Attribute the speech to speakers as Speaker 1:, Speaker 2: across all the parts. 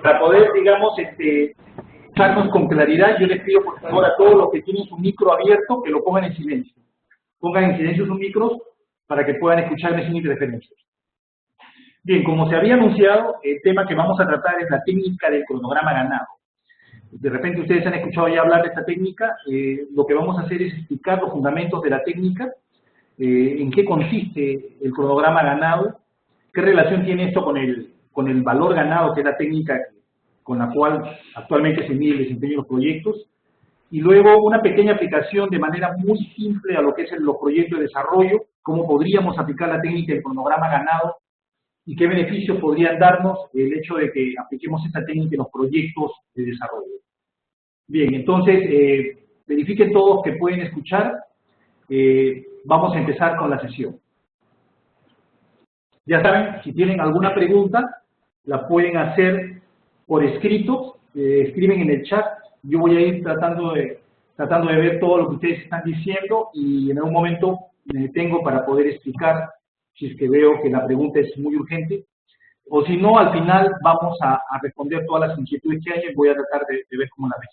Speaker 1: para poder, digamos, escucharnos con claridad, yo les pido por favor a todos los que tienen su micro abierto que lo pongan en silencio. Pongan en silencio sus micros para que puedan escucharme sin interferencias. Bien, como se había anunciado, el tema que vamos a tratar es la técnica del cronograma ganado. De repente ustedes han escuchado ya hablar de esta técnica. Lo que vamos a hacer es explicar los fundamentos de la técnica, en qué consiste el cronograma ganado, qué relación tiene esto con el valor ganado, que es la técnica con la cual actualmente se mide el desempeño de los proyectos, y luego una pequeña aplicación de manera muy simple a lo que es los proyectos de desarrollo, cómo podríamos aplicar la técnica del cronograma ganado y qué beneficios podrían darnos el hecho de que apliquemos esta técnica en los proyectos de desarrollo. Bien, entonces, verifiquen todos que pueden escuchar. Vamos a empezar con la sesión. Ya saben, si tienen alguna pregunta, la pueden hacer por escrito, escriben en el chat. Yo voy a ir tratando de ver todo lo que ustedes están diciendo y en algún momento me detengo para poder explicar si es que veo que la pregunta es muy urgente. O si no, al final vamos a responder todas las inquietudes que hay y voy a tratar de ver cómo la ven.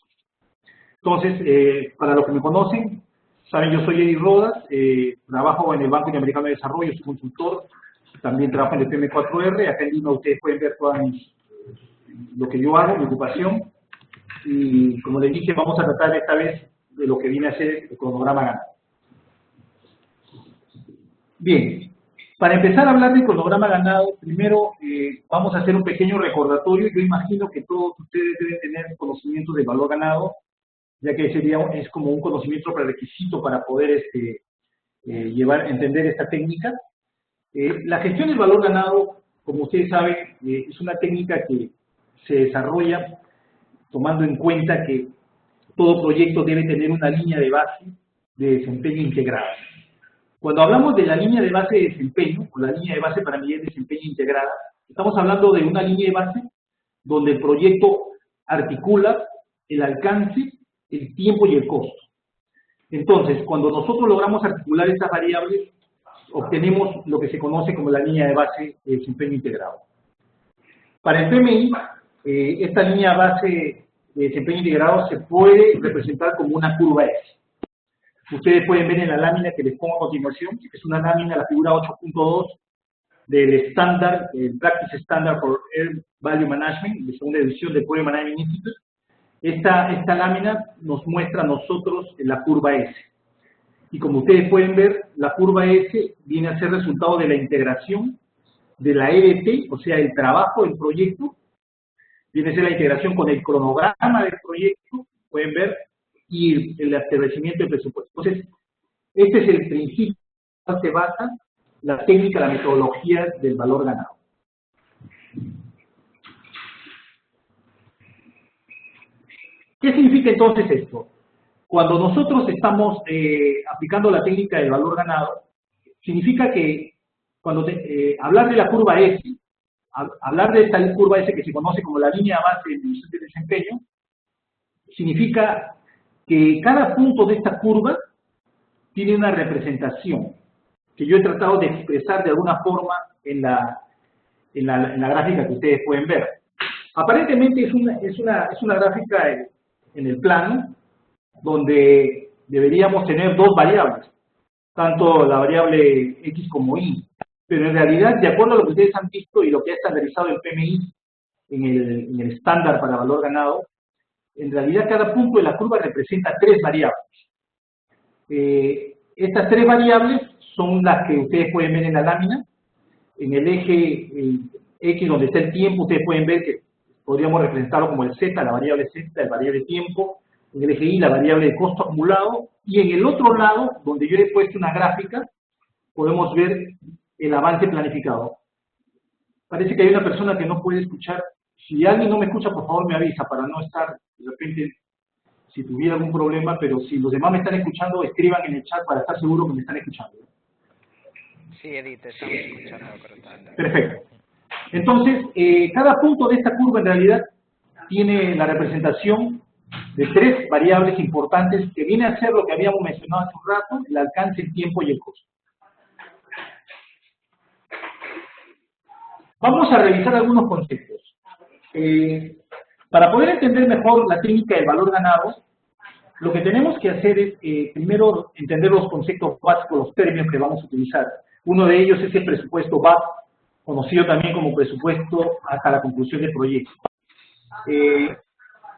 Speaker 1: Entonces, para los que me conocen, saben, yo soy Eddie Rodas, trabajo en el Banco Interamericano de Desarrollo, soy consultor, también trabajo en el PM4R, acá en Lima ustedes pueden ver lo que yo hago, mi ocupación, y como les dije, vamos a tratar esta vez de lo que viene a ser el cronograma ganado. Bien, para empezar a hablar del cronograma ganado, primero vamos a hacer un pequeño recordatorio. Yo imagino que todos ustedes deben tener conocimiento del valor ganado, ya que es como un conocimiento prerequisito para poder entender esta técnica. La gestión del valor ganado, como ustedes saben, es una técnica que se desarrolla tomando en cuenta que todo proyecto debe tener una línea de base de desempeño integrada. Cuando hablamos de la línea de base de desempeño, o la línea de base para medir desempeño integrada, estamos hablando de una línea de base donde el proyecto articula el alcance, el tiempo y el costo. Entonces, cuando nosotros logramos articular estas variables, obtenemos lo que se conoce como la línea de base de desempeño integrado. Para el PMI, esta línea de base de desempeño integrado se puede representar como una curva S. Ustedes pueden ver en la lámina que les pongo a continuación, que es una lámina, la figura 8.2 del estándar, el Practice Standard for Air Value Management, de segunda edición del Project Management Institute. Esta lámina nos muestra a nosotros la curva S. Y como ustedes pueden ver, la curva S viene a ser resultado de la integración de la EBT, o sea, el trabajo del proyecto, viene a ser la integración con el cronograma del proyecto, pueden ver, y el establecimiento del presupuesto. Entonces, este es el principio en el que se basa la técnica, la metodología del valor ganado. ¿Qué significa entonces esto? Cuando nosotros estamos aplicando la técnica del valor ganado, significa que cuando hablar de la curva S, hablar de esta curva S que se conoce como la línea base de desempeño, significa que cada punto de esta curva tiene una representación que yo he tratado de expresar de alguna forma en la gráfica que ustedes pueden ver. Aparentemente es una gráfica en el plano donde deberíamos tener dos variables, tanto la variable X como Y. Pero en realidad, de acuerdo a lo que ustedes han visto y lo que ha estandarizado el PMI en el estándar para valor ganado, en realidad cada punto de la curva representa tres variables. Estas tres variables son las que ustedes pueden ver en la lámina. En el eje X, donde está el tiempo, ustedes pueden ver que podríamos representarlo como el Z, la variable Z, el variable tiempo. En el eje Y, la variable de costo acumulado. Y en el otro lado, donde yo he puesto una gráfica, podemos ver el avance planificado. Parece que hay una persona que no puede escuchar. Si alguien no me escucha, por favor me avisa para no estar, de repente, si tuviera algún problema, pero si los demás me están escuchando, escriban en el chat para estar seguro que me están escuchando.
Speaker 2: Sí, Edith, te estamos escuchando correctamente.
Speaker 1: Perfecto. Entonces, cada punto de esta curva en realidad tiene la representación de tres variables importantes que viene a ser lo que habíamos mencionado hace un rato, el alcance, el tiempo y el costo. Vamos a revisar algunos conceptos. Para poder entender mejor la técnica del valor ganado, lo que tenemos que hacer es primero entender los conceptos básicos, los términos que vamos a utilizar. Uno de ellos es el presupuesto BAC, conocido también como presupuesto hasta la conclusión del proyecto.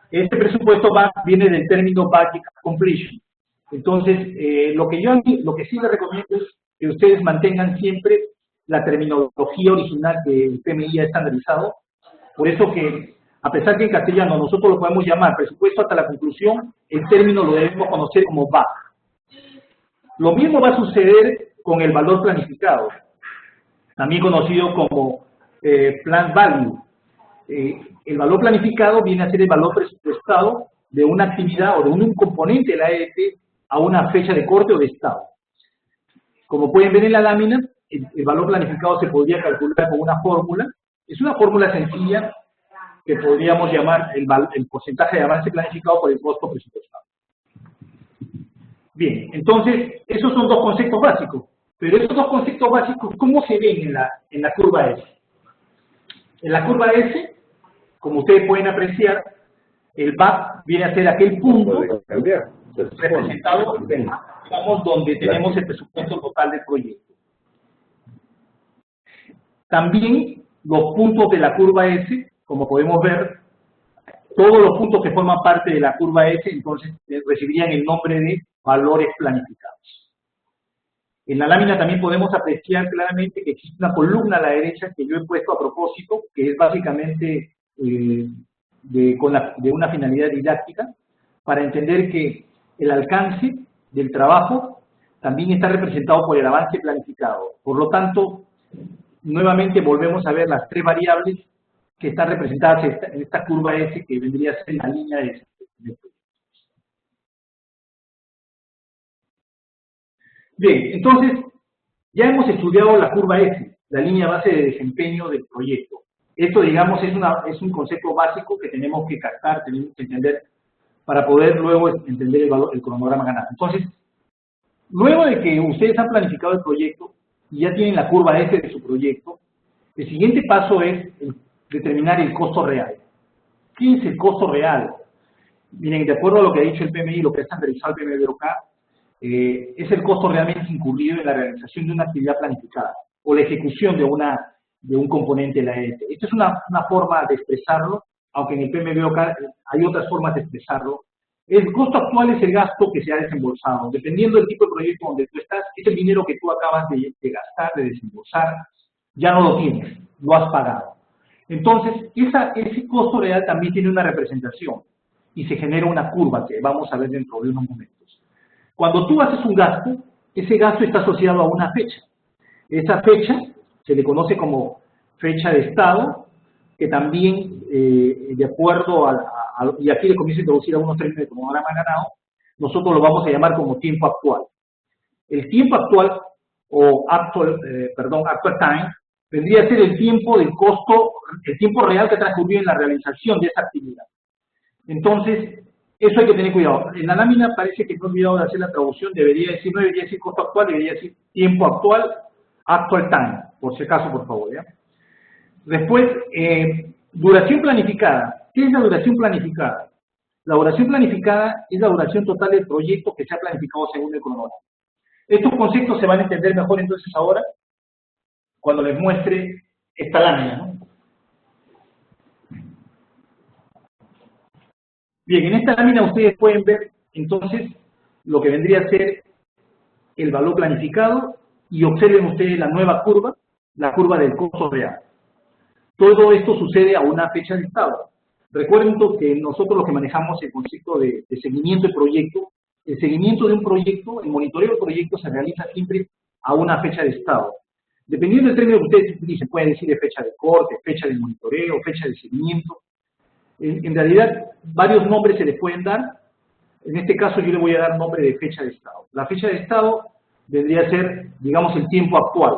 Speaker 1: Este presupuesto BAC viene del término Budget Completion. Entonces, lo que sí les recomiendo es que ustedes mantengan siempre la terminología original que el PMI ha estandarizado. Por eso que, a pesar que en castellano nosotros lo podemos llamar presupuesto hasta la conclusión, el término lo debemos conocer como BAC. Lo mismo va a suceder con el valor planificado, también conocido como Planned Value. El valor planificado viene a ser el valor presupuestado de una actividad o de un componente de la AET a una fecha de corte o de estado. Como pueden ver en la lámina, el valor planificado se podría calcular con una fórmula. Es una fórmula sencilla que podríamos llamar el porcentaje de avance planificado por el costo presupuestado. Bien, entonces, esos son dos conceptos básicos. Pero esos dos conceptos básicos, ¿cómo se ven en la curva S? En la curva S, como ustedes pueden apreciar, el BAC viene a ser aquel punto representado, digamos, donde tenemos el presupuesto total del proyecto. También los puntos de la curva S, como podemos ver, todos los puntos que forman parte de la curva S, entonces recibirían el nombre de valores planificados. En la lámina también podemos apreciar claramente que existe una columna a la derecha que yo he puesto a propósito, que es básicamente de una finalidad didáctica, para entender que el alcance del trabajo también está representado por el avance planificado. Por lo tanto, nuevamente volvemos a ver las tres variables que están representadas en esta curva S, que vendría a ser la línea de proyecto. Bien, entonces, ya hemos estudiado la curva S, la línea base de desempeño del proyecto. Esto, digamos, es un concepto básico que tenemos que captar, tenemos que entender para poder luego entender el cronograma ganado. Entonces, luego de que ustedes han planificado el proyecto y ya tienen la curva S de su proyecto, el siguiente paso es determinar el costo real. ¿Qué es el costo real? Miren, de acuerdo a lo que ha dicho el PMI, lo que ha estandarizado el PMI-BOK, es el costo realmente incurrido en la realización de una actividad planificada o la ejecución de un componente de la AET. Esta es una forma de expresarlo, aunque en el PMI-BOK hay otras formas de expresarlo. El costo actual es el gasto que se ha desembolsado. Dependiendo del tipo de proyecto donde tú estás, es el dinero que tú acabas de gastar, de desembolsar, ya no lo tienes, lo has pagado. Entonces, ese costo real también tiene una representación y se genera una curva que vamos a ver dentro de unos momentos. Cuando tú haces un gasto, ese gasto está asociado a una fecha. Esa fecha se le conoce como fecha de estado, que también, de acuerdo y aquí le comienzo a introducir algunos términos de cronograma ganado, nosotros lo vamos a llamar como tiempo actual. El tiempo actual, o actual time, vendría a ser el tiempo del costo, el tiempo real que transcurrió en la realización de esa actividad. Entonces, eso hay que tener cuidado. En la lámina parece que me he olvidado de hacer la traducción, no debería decir costo actual, debería decir tiempo actual, actual time, por si acaso, por favor, ¿ya? Después, duración planificada. ¿Qué es la duración planificada? La duración planificada es la duración total del proyecto que se ha planificado según el cronograma. Estos conceptos se van a entender mejor entonces ahora, cuando les muestre esta lámina, ¿no? Bien, en esta lámina ustedes pueden ver entonces lo que vendría a ser el valor planificado y observen ustedes la nueva curva, la curva del costo real. Todo esto sucede a una fecha de estado. Recuerden que nosotros lo que manejamos el concepto de seguimiento de proyecto, el seguimiento de un proyecto, el monitoreo del proyecto se realiza siempre a una fecha de estado. Dependiendo del término que ustedes utilicen, pueden decir de fecha de corte, fecha de monitoreo, fecha de seguimiento. En realidad, varios nombres se les pueden dar. En este caso, yo le voy a dar nombre de fecha de estado. La fecha de estado vendría a ser, digamos, el tiempo actual.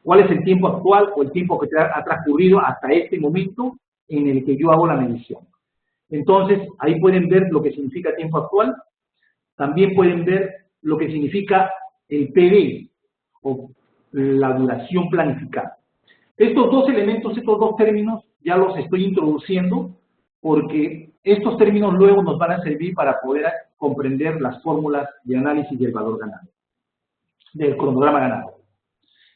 Speaker 1: ¿Cuál es el tiempo actual o el tiempo que ha transcurrido hasta este momento en el que yo hago la medición? Entonces, ahí pueden ver lo que significa tiempo actual. También pueden ver lo que significa el PD, o la duración planificada. Estos dos elementos, estos dos términos, ya los estoy introduciendo porque estos términos luego nos van a servir para poder comprender las fórmulas de análisis del valor ganado, del cronograma ganado.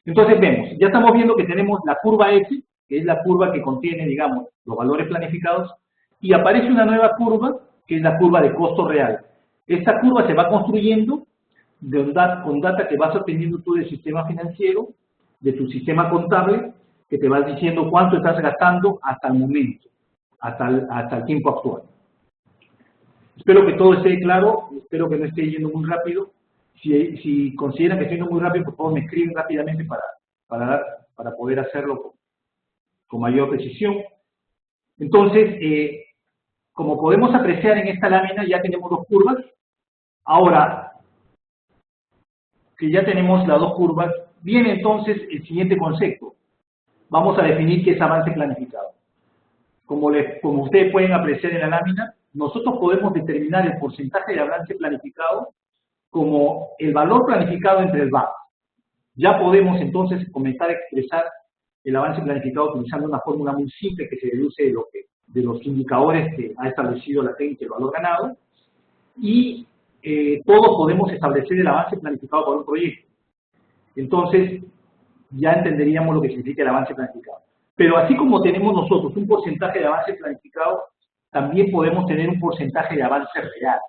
Speaker 1: Entonces vemos, ya estamos viendo que tenemos la curva S, que es la curva que contiene, digamos, los valores planificados, y aparece una nueva curva, que es la curva de costo real. Esta curva se va construyendo con data que vas obteniendo tú del sistema financiero, de tu sistema contable, que te vas diciendo cuánto estás gastando hasta el momento, hasta el tiempo actual. Espero que todo esté claro, espero que no esté yendo muy rápido. Si consideran que estoy yendo muy rápido, por favor me escriben rápidamente para poder hacerlo con mayor precisión. Entonces, como podemos apreciar en esta lámina, ya tenemos dos curvas. Ahora que ya tenemos las dos curvas, viene entonces el siguiente concepto. Vamos a definir qué es avance planificado. Como ustedes pueden apreciar en la lámina, nosotros podemos determinar el porcentaje de avance planificado como el valor planificado entre el VAC. Ya podemos entonces comenzar a expresar el avance planificado utilizando una fórmula muy simple que se deduce de los indicadores que ha establecido la técnica del valor ganado, y todos podemos establecer el avance planificado para un proyecto. Entonces, ya entenderíamos lo que significa el avance planificado. Pero así como tenemos nosotros un porcentaje de avance planificado, también podemos tener un porcentaje de avance real.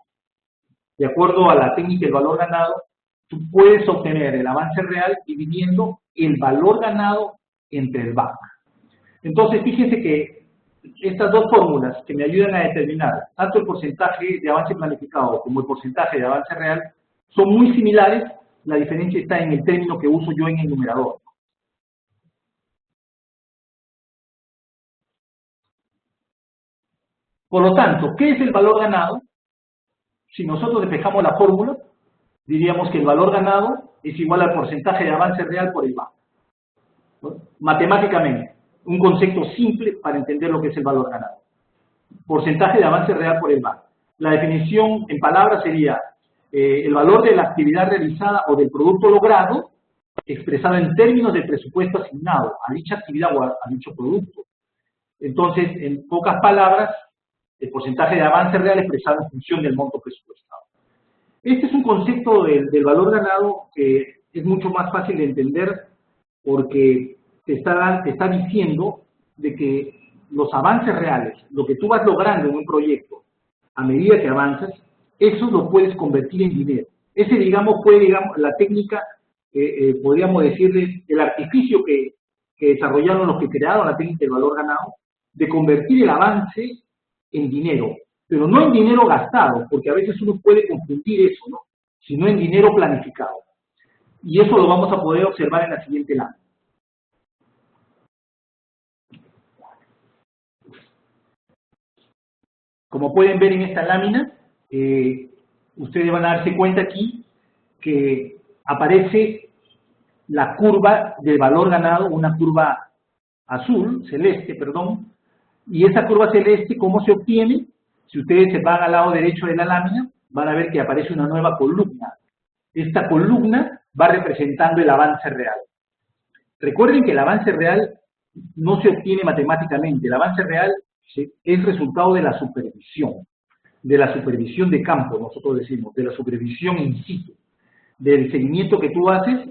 Speaker 1: De acuerdo a la técnica del valor ganado, tú puedes obtener el avance real dividiendo el valor ganado entre el VAC. Entonces, fíjense que estas dos fórmulas que me ayudan a determinar tanto el porcentaje de avance planificado como el porcentaje de avance real son muy similares. La diferencia está en el término que uso yo en el numerador. Por lo tanto, ¿qué es el valor ganado? Si nosotros despejamos la fórmula, diríamos que el valor ganado es igual al porcentaje de avance real por el VAC. ¿No? Matemáticamente, un concepto simple para entender lo que es el valor ganado. Porcentaje de avance real por el VAC. La definición en palabras sería el valor de la actividad realizada o del producto logrado expresado en términos de presupuesto asignado a dicha actividad o a dicho producto. Entonces, en pocas palabras, el porcentaje de avance real expresado en función del monto presupuestado. Este es un concepto del valor ganado que es mucho más fácil de entender porque te está diciendo de que los avances reales, lo que tú vas logrando en un proyecto a medida que avanzas, eso lo puedes convertir en dinero. Ese, digamos, la técnica, podríamos decirle, el artificio que desarrollaron los que crearon la técnica del valor ganado, de convertir el avance en dinero, pero no en dinero gastado, porque a veces uno puede confundir eso, ¿no? Sino en dinero planificado. Y eso lo vamos a poder observar en la siguiente lámina. Como pueden ver en esta lámina, ustedes van a darse cuenta aquí que aparece la curva del valor ganado, una curva celeste, perdón, y esa curva celeste, ¿cómo se obtiene? Si ustedes se van al lado derecho de la lámina, van a ver que aparece una nueva columna. Esta columna va representando el avance real. Recuerden que el avance real no se obtiene matemáticamente. El avance real es resultado de la supervisión de campo, nosotros decimos, de la supervisión in situ, del seguimiento que tú haces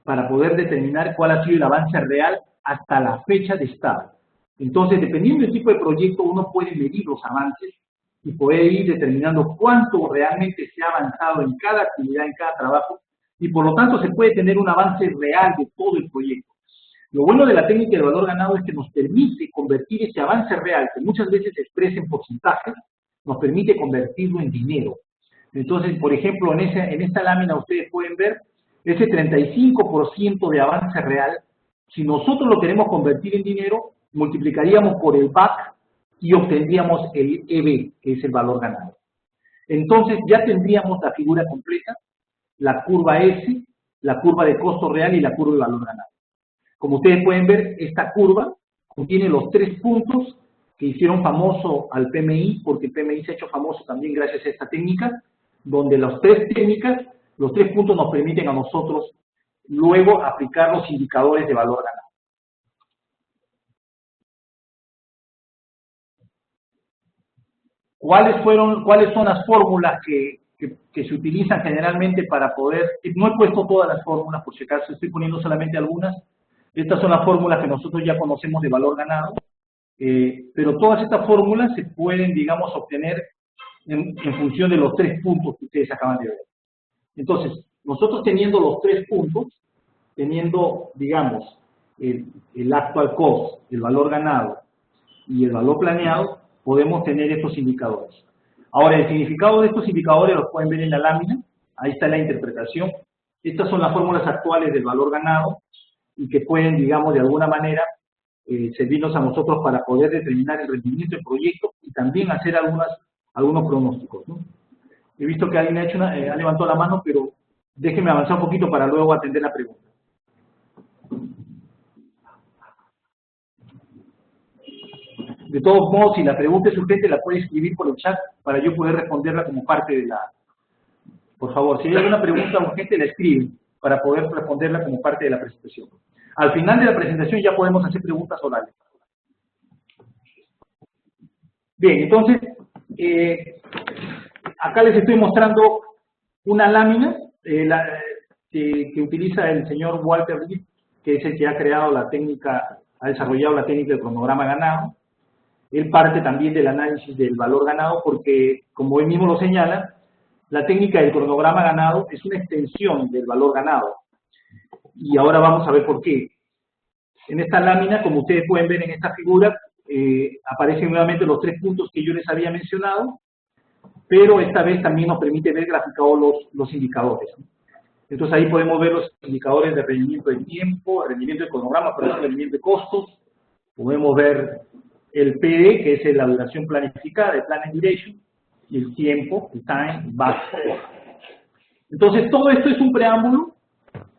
Speaker 1: para poder determinar cuál ha sido el avance real hasta la fecha de estado. Entonces, dependiendo del tipo de proyecto, uno puede medir los avances y puede ir determinando cuánto realmente se ha avanzado en cada actividad, en cada trabajo, y por lo tanto se puede tener un avance real de todo el proyecto. Lo bueno de la técnica del valor ganado es que nos permite convertir ese avance real, que muchas veces se expresa en porcentajes, nos permite convertirlo en dinero. Entonces, por ejemplo, en esta lámina ustedes pueden ver ese 35% de avance real. Si nosotros lo queremos convertir en dinero, multiplicaríamos por el VAC y obtendríamos el EB, que es el valor ganado. Entonces ya tendríamos la figura completa, la curva S, la curva de costo real y la curva de valor ganado. Como ustedes pueden ver, esta curva contiene los 3 puntos que hicieron famoso al PMI, porque el PMI se ha hecho famoso también gracias a esta técnica, donde las 3 técnicas, los 3 puntos nos permiten a nosotros luego aplicar los indicadores de valor ganado. cuáles son las fórmulas que se utilizan generalmente para poder, no he puesto todas las fórmulas por si acaso, estoy poniendo solamente algunas. Estas son las fórmulas que nosotros ya conocemos de valor ganado, pero todas estas fórmulas se pueden, digamos, obtener en función de los 3 puntos que ustedes acaban de ver. Entonces, nosotros teniendo los 3 puntos, teniendo, digamos, el actual cost, el valor ganado y el valor planeado, podemos tener estos indicadores. Ahora, el significado de estos indicadores los pueden ver en la lámina, ahí está la interpretación. Estas son las fórmulas actuales del valor ganado y que pueden, digamos, de alguna manera servirnos a nosotros para poder determinar el rendimiento del proyecto y también hacer algunos pronósticos, ¿no? He visto que alguien ha levantado la mano, pero déjenme avanzar un poquito para luego atender la pregunta. De todos modos, si la pregunta es urgente, la puede escribir por el chat para yo poder responderla como parte de la... Por favor, si hay alguna pregunta urgente, la escriben para poder responderla como parte de la presentación. Al final de la presentación ya podemos hacer preguntas orales. Bien, entonces, acá les estoy mostrando una lámina que utiliza el señor Walter Lipp, que es el que ha creado la técnica, ha desarrollado la técnica del cronograma ganado. Él parte también del análisis del valor ganado porque, como él mismo lo señala, la técnica del cronograma ganado es una extensión del valor ganado. Y ahora vamos a ver por qué. En esta lámina, como ustedes pueden ver en esta figura, aparecen nuevamente los 3 puntos que yo les había mencionado, pero esta vez también nos permite ver graficados los indicadores. Entonces ahí podemos ver los indicadores de rendimiento de tiempo, rendimiento de cronograma, perdón, rendimiento de costos. Podemos ver el PD, que es la duración planificada, el Plan and Duration, y el tiempo, el Time Back. Entonces todo esto es un preámbulo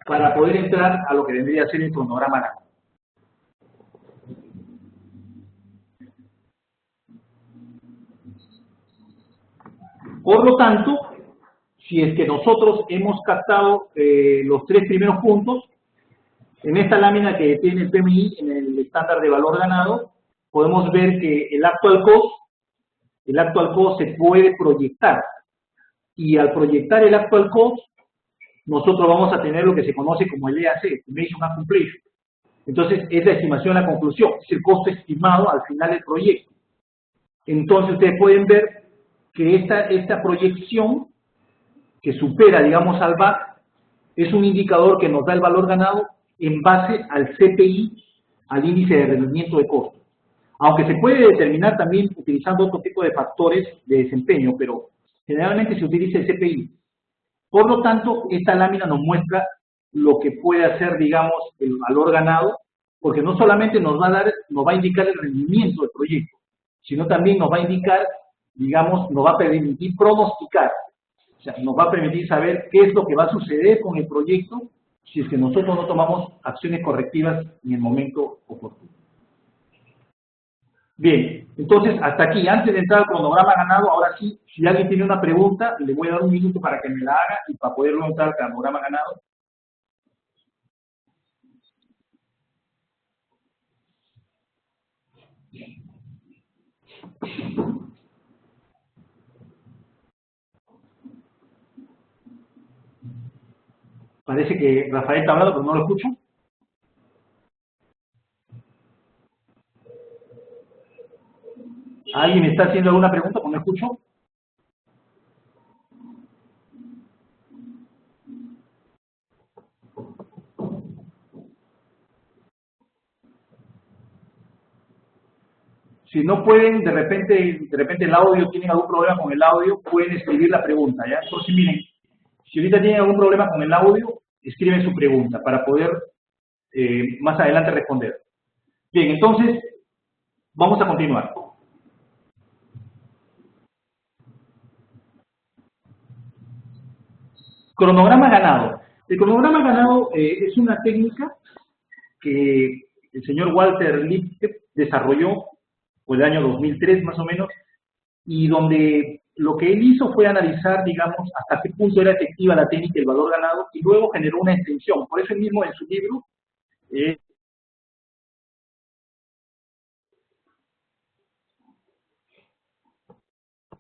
Speaker 1: para poder entrar a lo que vendría a ser el cronograma ganado. Por lo tanto, si es que nosotros hemos captado los 3 primeros puntos, en esta lámina que tiene el PMI en el estándar de valor ganado, podemos ver que el actual cost se puede proyectar. Y al proyectar el actual cost, nosotros vamos a tener lo que se conoce como el EAC, Estimation and Completion. Entonces, es la estimación a la conclusión, es el costo estimado al final del proyecto. Entonces, ustedes pueden ver que esta proyección, que supera, digamos, al VAC, es un indicador que nos da el valor ganado en base al CPI, al índice de rendimiento de costo. Aunque se puede determinar también utilizando otro tipo de factores de desempeño, pero generalmente se utiliza el CPI. Por lo tanto, esta lámina nos muestra lo que puede hacer, digamos, el valor ganado, porque no solamente nos va a indicar el rendimiento del proyecto, sino también nos va a indicar, digamos, nos va a permitir pronosticar, o sea, nos va a permitir saber qué es lo que va a suceder con el proyecto si es que nosotros no tomamos acciones correctivas en el momento oportuno. Bien, entonces hasta aquí, antes de entrar al cronograma ganado, ahora sí, si alguien tiene una pregunta, le voy a dar un minuto para que me la haga y para poderlo entrar al cronograma ganado. Parece que Rafael está hablando, pero no lo escucho. ¿Alguien me está haciendo alguna pregunta, pero no escucho? Si no pueden, de repente el audio, tienen algún problema con el audio, pueden escribir la pregunta, ¿ya? Entonces, miren, si ahorita tienen algún problema con el audio, escriben su pregunta para poder más adelante responder. Bien, entonces, vamos a continuar. Cronograma ganado. El cronograma ganado es una técnica que el señor Walter Lippmann desarrolló por el año 2003 más o menos, y donde lo que él hizo fue analizar, digamos, hasta qué punto era efectiva la técnica del valor ganado, y luego generó una extensión. Por eso él mismo en su libro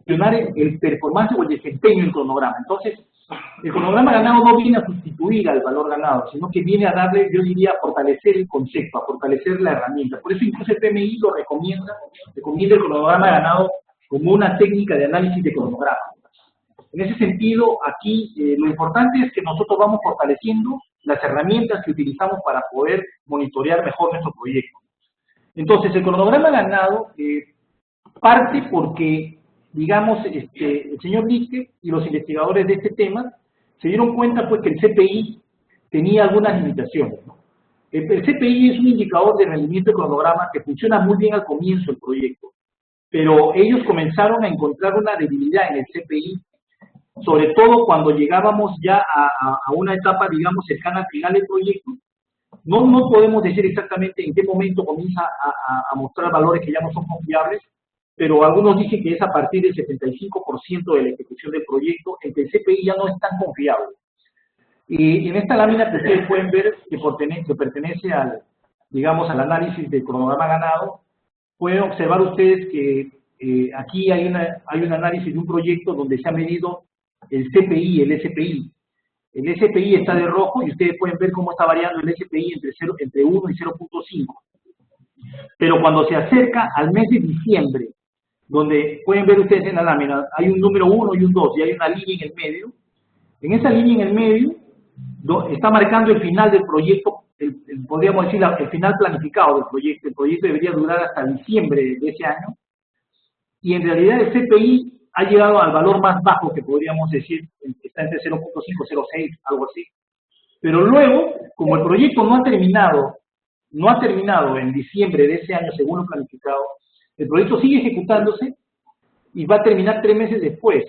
Speaker 1: gestionar el performance o el desempeño del cronograma. Entonces, el cronograma ganado no viene a sustituir al valor ganado, sino que viene a darle, yo diría, a fortalecer el concepto, a fortalecer la herramienta. Por eso incluso el PMI lo recomienda el cronograma ganado como una técnica de análisis de cronograma. En ese sentido, aquí lo importante es que nosotros vamos fortaleciendo las herramientas que utilizamos para poder monitorear mejor nuestro proyecto. Entonces, el cronograma ganado parte porque, digamos, el señor Liske y los investigadores de este tema se dieron cuenta pues que el CPI tenía algunas limitaciones, ¿no? El CPI es un indicador de rendimiento de cronograma que funciona muy bien al comienzo del proyecto, pero ellos comenzaron a encontrar una debilidad en el CPI, sobre todo cuando llegábamos ya a una etapa, digamos, cercana al final del proyecto. No podemos decir exactamente en qué momento comienza a mostrar valores que ya no son confiables, pero algunos dicen que es a partir del 75% de la ejecución del proyecto en que el CPI ya no es tan confiable. Y en esta lámina que ustedes pueden ver que pertenece al, digamos, al análisis del cronograma ganado, pueden observar ustedes que aquí hay un análisis de un proyecto donde se ha medido el CPI, el SPI. El SPI está de rojo y ustedes pueden ver cómo está variando el SPI entre 1 y 0.5. Pero cuando se acerca al mes de diciembre, donde pueden ver ustedes en la lámina, hay un número 1 y un 2 y hay una línea en el medio. En esa línea en el medio está marcando el final del proyecto, podríamos decir el final planificado del proyecto. El proyecto debería durar hasta diciembre de ese año. Y en realidad el CPI ha llegado al valor más bajo que podríamos decir, está entre 0.5 y 0.6, algo así. Pero luego, como el proyecto no ha terminado en diciembre de ese año según lo planificado, el proyecto sigue ejecutándose y va a terminar 3 meses después,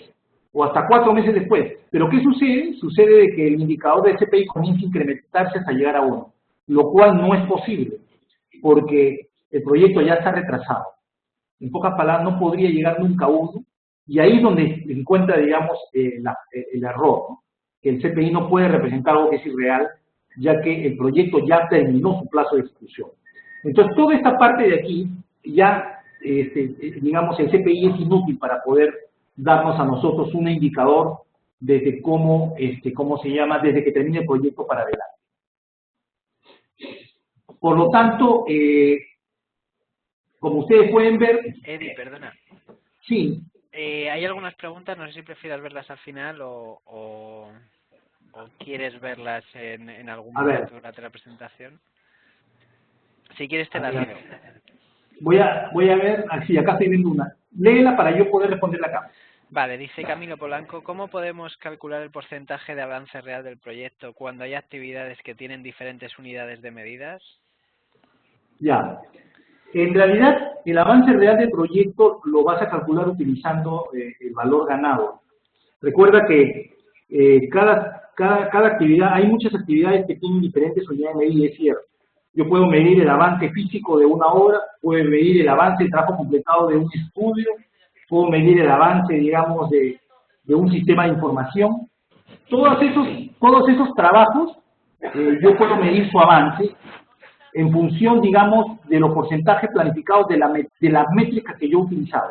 Speaker 1: o hasta 4 meses después. Pero ¿qué sucede? Sucede de que el indicador del CPI comienza a incrementarse hasta llegar a 1, lo cual no es posible, porque el proyecto ya está retrasado. En pocas palabras, no podría llegar nunca a 1, y ahí es donde se encuentra, digamos, el error, ¿no? Que el CPI no puede representar algo que es irreal, ya que el proyecto ya terminó su plazo de ejecución. Entonces, toda esta parte de aquí, ya, digamos, el CPI es inútil para poder darnos a nosotros un indicador desde cómo se llama, desde que termine el proyecto para adelante. Por lo tanto, como ustedes pueden ver...
Speaker 2: Eddie, perdona.
Speaker 1: Sí.
Speaker 2: Hay algunas preguntas, no sé si prefieras verlas al final o quieres verlas en algún momento durante la presentación. Si quieres te las leo.
Speaker 1: Voy a ver, sí, acá estoy viendo una. Léela para yo poder responderla acá.
Speaker 2: Vale, dice Camilo Polanco, ¿cómo podemos calcular el porcentaje de avance real del proyecto cuando hay actividades que tienen diferentes unidades de medidas? Ya. En realidad, el avance real del proyecto lo vas a calcular utilizando el valor ganado. Recuerda que cada actividad, hay muchas actividades que tienen diferentes unidades de medida, es cierto. Yo puedo medir el avance físico de una obra, puedo medir el avance de trabajo completado de un estudio, puedo medir el avance, digamos, de un sistema de información. Todos esos trabajos, yo puedo medir su avance en función, digamos, de los porcentajes planificados de las métricas que yo utilizaba.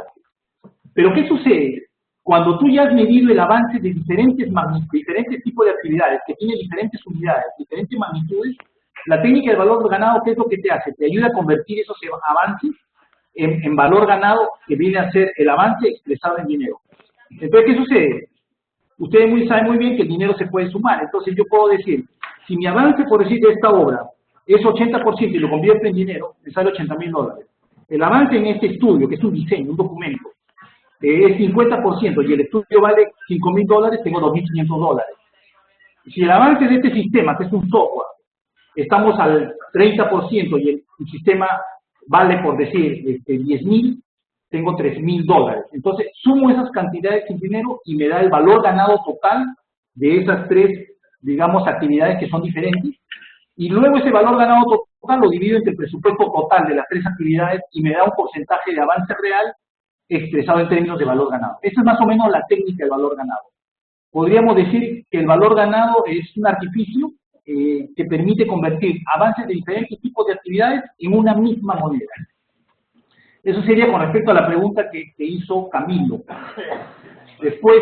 Speaker 2: Pero ¿qué sucede? Cuando tú ya has medido el avance de diferentes tipos de actividades que tienen diferentes unidades, diferentes magnitudes, la técnica del valor ganado, ¿qué es lo que te hace? Te ayuda a convertir esos avances en valor ganado, que viene a ser el avance expresado en dinero. Entonces, ¿qué sucede? Ustedes saben muy bien que el dinero se puede sumar. Entonces, yo puedo decir, si mi avance, por decir, de esta obra es 80% y lo convierto en dinero, me sale $80.000. El avance en este estudio, que es un diseño, un documento, es 50% y el estudio vale $5.000, tengo $2.500. Si el avance de este sistema, que es un software, estamos al 30% y el sistema vale, por decir, 10.000, tengo $3.000. Entonces, sumo esas cantidades en dinero y me da el valor ganado total de esas tres, digamos, actividades que son diferentes. Y luego ese valor ganado total lo divido entre el presupuesto total de las tres actividades y me da un porcentaje de avance real expresado en términos de valor ganado. Esa es más o menos la técnica del valor ganado. Podríamos decir que el valor ganado es un artificio que permite convertir avances de diferentes tipos de actividades en una misma moneda.
Speaker 1: Eso sería con respecto a la pregunta que hizo Camilo. Después,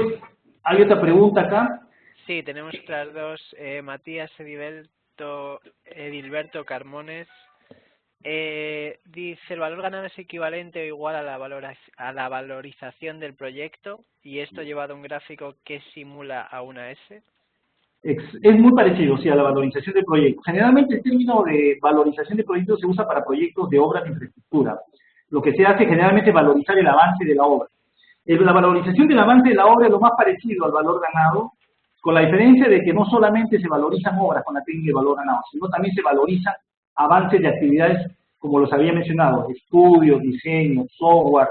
Speaker 1: ¿hay otra pregunta acá?
Speaker 2: Sí, tenemos otras dos. Matías Edilberto Carmones. Dice, ¿el valor ganado es equivalente o igual a la valorización del proyecto? Y esto llevado a un gráfico que simula a una S.
Speaker 1: Es muy parecido, o sea, a la valorización del proyecto. Generalmente el término de valorización de proyectos se usa para proyectos de obras de infraestructura. Lo que se hace generalmente es valorizar el avance de la obra. La valorización del avance de la obra es lo más parecido al valor ganado, con la diferencia de que no solamente se valorizan obras con la técnica de valor ganado, sino también se valorizan avances de actividades, como los había mencionado, estudios, diseño, software.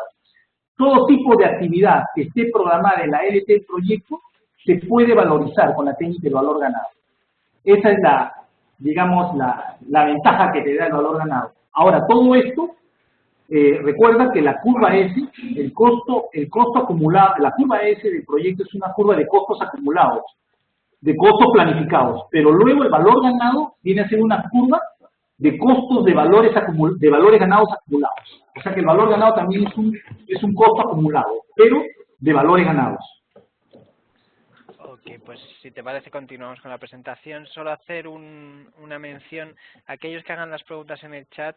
Speaker 1: Todo tipo de actividad que esté programada en la LT del proyecto se puede valorizar con la técnica del valor ganado. Esa es digamos, la ventaja que te da el valor ganado. Ahora, todo esto, recuerda que la curva S, el costo acumulado, la curva S del proyecto es una curva de costos acumulados, de costos planificados, pero luego el valor ganado viene a ser una curva de costos de valores ganados acumulados. O sea que el valor ganado también es un costo acumulado, pero de valores ganados.
Speaker 2: Ok, pues si te parece continuamos con la presentación. Solo hacer una mención. Aquellos que hagan las preguntas en el chat,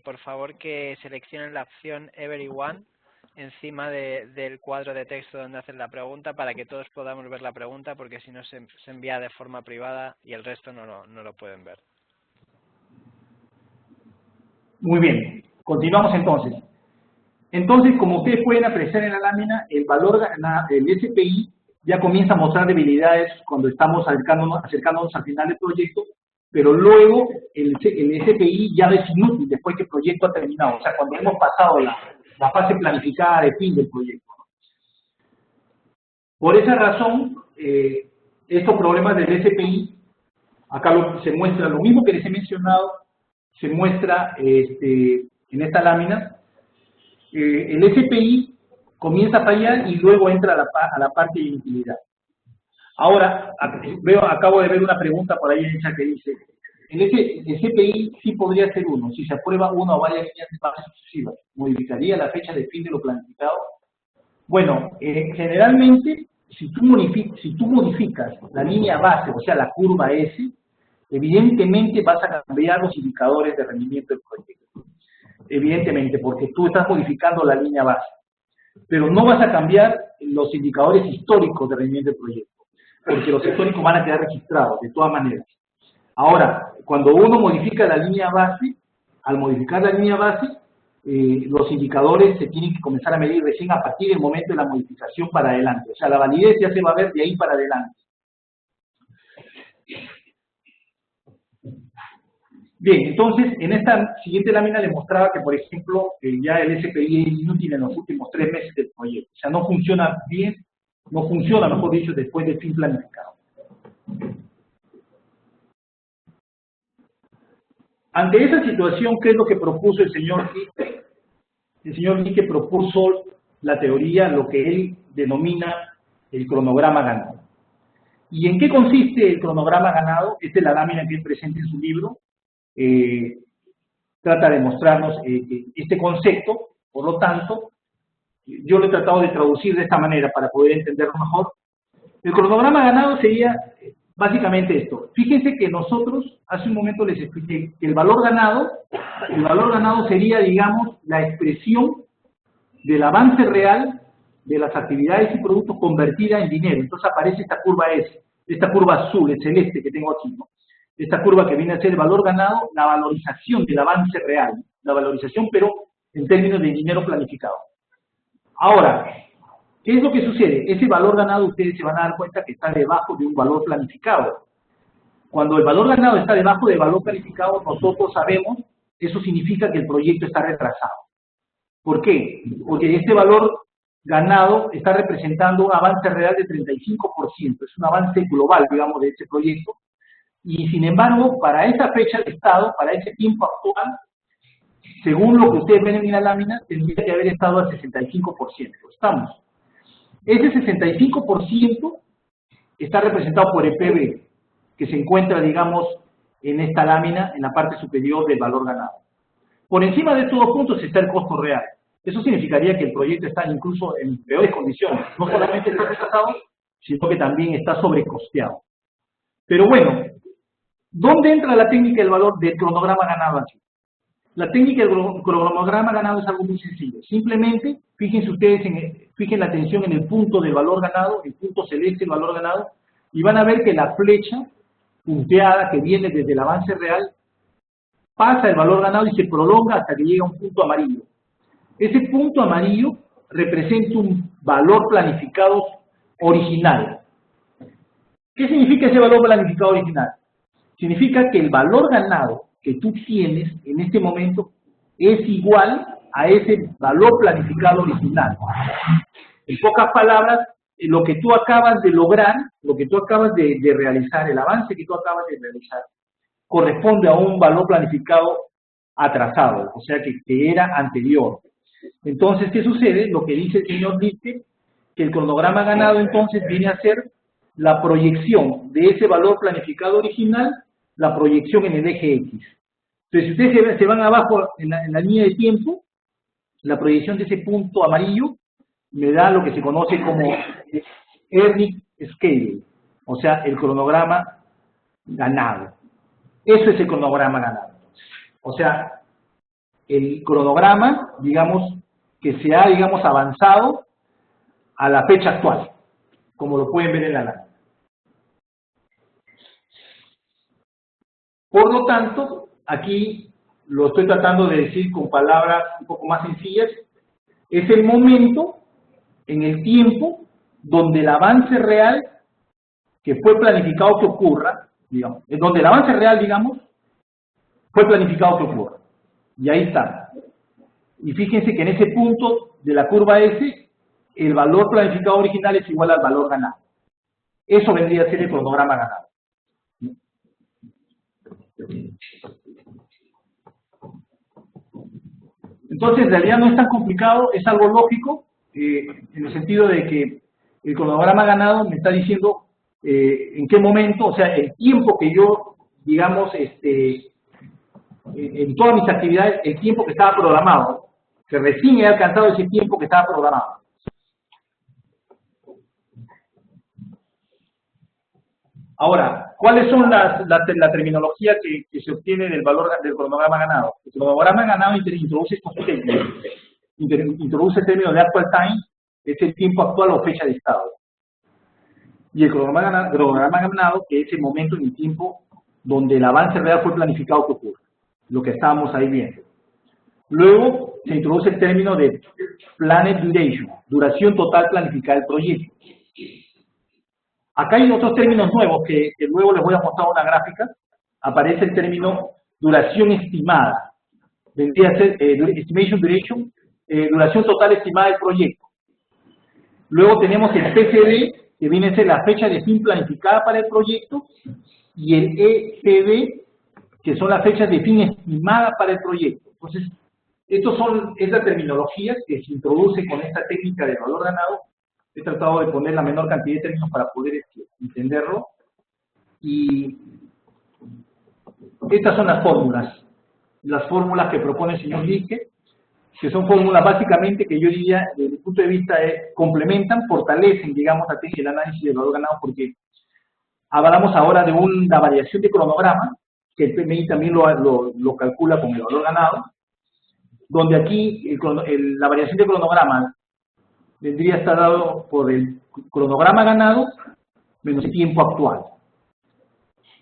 Speaker 2: por favor que seleccionen la opción Everyone encima del cuadro de texto donde hacen la pregunta para que todos podamos ver la pregunta, porque si no se envía de forma privada y el resto no lo pueden ver.
Speaker 1: Muy bien, continuamos entonces. Entonces, como ustedes pueden apreciar en la lámina, el SPI ya comienza a mostrar debilidades cuando estamos acercándonos al final del proyecto, pero luego el SPI ya es inútil después que el proyecto ha terminado, o sea, cuando hemos pasado la fase planificada de fin del proyecto. Por esa razón, estos problemas del SPI, acá se muestra lo mismo que les he mencionado, se muestra en esta lámina. El SPI comienza a fallar y luego entra a la parte de inutilidad. Ahora, acabo de ver una pregunta por ahí hecha que dice, el SPI sí podría ser 1, si se aprueba una o varias líneas de base sucesivas, ¿modificaría la fecha de fin de lo planificado? Bueno, generalmente, si tú modificas la línea base, o sea, la curva S, evidentemente vas a cambiar los indicadores de rendimiento del proyecto. Evidentemente, porque tú estás modificando la línea base. Pero no vas a cambiar los indicadores históricos de rendimiento del proyecto, porque los históricos van a quedar registrados, de todas maneras. Ahora, cuando uno modifica la línea base, al modificar la línea base, los indicadores se tienen que comenzar a medir recién a partir del momento de la modificación para adelante. O sea, la validez ya se va a ver de ahí para adelante. Bien, entonces, en esta siguiente lámina le mostraba que, por ejemplo, ya el SPI es inútil en los últimos 3 meses del proyecto. O sea, no funciona bien, no funciona, mejor dicho, después del fin planificado. Ante esa situación, ¿qué es lo que propuso el señor Lieke? El señor Lieke propuso la teoría, lo que él denomina el cronograma ganado. ¿Y en qué consiste el cronograma ganado? Esta es la lámina que él presenta en su libro. Trata de mostrarnos este concepto, por lo tanto, yo lo he tratado de traducir de esta manera para poder entenderlo mejor. El cronograma ganado sería básicamente esto. Fíjense que nosotros, hace un momento les expliqué que el valor ganado sería, digamos, la expresión del avance real de las actividades y productos convertida en dinero. Entonces aparece esta curva S, esta curva azul, el celeste que tengo aquí, ¿no? Esta curva que viene a ser el valor ganado, la valorización del avance real, la valorización pero en términos de dinero planificado. Ahora, ¿qué es lo que sucede? Ese valor ganado ustedes se van a dar cuenta que está debajo de un valor planificado. Cuando el valor ganado está debajo del valor planificado, nosotros sabemos, eso significa que el proyecto está retrasado. ¿Por qué? Porque este valor ganado está representando un avance real de 35%, es un avance global, digamos, de este proyecto. Y sin embargo, para esa fecha de estado, para ese tiempo actual, según lo que ustedes ven en la lámina, tendría que haber estado al 65%. Estamos. Ese 65% está representado por el PB, que se encuentra, digamos, en esta lámina, en la parte superior del valor ganado. Por encima de estos dos puntos está el costo real. Eso significaría que el proyecto está incluso en peores condiciones. No solamente está retrasado, sino que también está sobrecosteado. Pero bueno, ¿dónde entra la técnica del valor del cronograma ganado aquí? La técnica del cronograma ganado es algo muy sencillo. Simplemente, fíjense ustedes, fijen la atención en el punto del valor ganado, el punto celeste del valor ganado, y van a ver que la flecha punteada que viene desde el avance real pasa el valor ganado y se prolonga hasta que llega a un punto amarillo. Ese punto amarillo representa un valor planificado original. ¿Qué significa ese valor planificado original? Significa que el valor ganado que tú tienes en este momento es igual a ese valor planificado original. En pocas palabras, lo que tú acabas de lograr, lo que tú acabas de realizar, el avance que tú acabas de realizar, corresponde a un valor planificado atrasado, o sea, que era anterior. Entonces, ¿qué sucede? Lo que dice el señor dice que el cronograma ganado entonces viene a ser la proyección de ese valor planificado original, la proyección en el eje X. Entonces, si ustedes se van abajo en la línea de tiempo, la proyección de ese punto amarillo me da lo que se conoce como earning scale, o sea, el cronograma ganado. Eso es el cronograma ganado. O sea, el cronograma, digamos, que se ha, digamos, avanzado a la fecha actual, como lo pueden ver en la lámina. Por lo tanto, aquí lo estoy tratando de decir con palabras un poco más sencillas, es el momento en el tiempo donde el avance real que fue planificado que ocurra, digamos, donde el avance real, digamos, fue planificado que ocurra. Y ahí está. Y fíjense que en ese punto de la curva S, el valor planificado original es igual al valor ganado. Eso vendría a ser el cronograma ganado. Entonces, en realidad no es tan complicado, es algo lógico, en el sentido de que el cronograma ganado me está diciendo en qué momento, o sea, el tiempo que yo, digamos, en todas mis actividades, el tiempo que estaba programado, que recién he alcanzado ese tiempo que estaba programado. Ahora, ¿cuáles son la terminología que se obtiene del valor del cronograma ganado? El cronograma ganado introduce estos términos. Introduce el término de actual time, es el tiempo actual o fecha de estado. Y el cronograma ganado, que es el momento en el tiempo donde el avance real fue planificado que ocurre, lo que estábamos ahí viendo. Luego se introduce el término de planned duration, duración total planificada del proyecto. Acá hay otros términos nuevos que luego les voy a mostrar una gráfica. Aparece el término duración estimada. Vendría a ser estimation duration, duración total estimada del proyecto. Luego tenemos el PCD, que viene a ser la fecha de fin planificada para el proyecto, y el ECD, que son las fechas de fin estimadas para el proyecto. Entonces, es la terminología que se introduce con esta técnica de valor ganado. He tratado de poner la menor cantidad de términos para poder entenderlo. Y estas son las fórmulas que propone el señor Liske, que son fórmulas básicamente que yo diría, desde mi punto de vista, complementan, fortalecen, digamos, el análisis del valor ganado, porque hablamos ahora de una variación de cronograma, que el PMI también lo calcula con el valor ganado, donde aquí la variación de cronograma vendría a estar dado por el cronograma ganado menos el tiempo actual.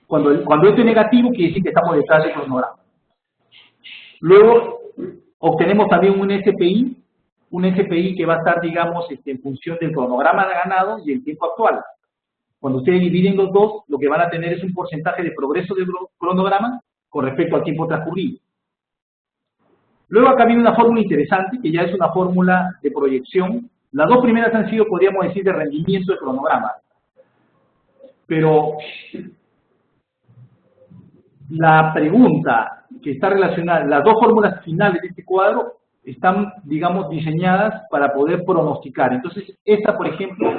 Speaker 1: Cuando esto es negativo, quiere decir que estamos detrás del cronograma. Luego, obtenemos también un SPI que va a estar, digamos, en función del cronograma ganado y el tiempo actual. Cuando ustedes dividen los dos, lo que van a tener es un porcentaje de progreso del cronograma con respecto al tiempo transcurrido. Luego acá viene una fórmula interesante, que ya es una fórmula de proyección. Las dos primeras han sido, podríamos decir, de rendimiento de cronograma. Pero la pregunta que está relacionada, las dos fórmulas finales de este cuadro están, digamos, diseñadas para poder pronosticar. Entonces, esta, por ejemplo,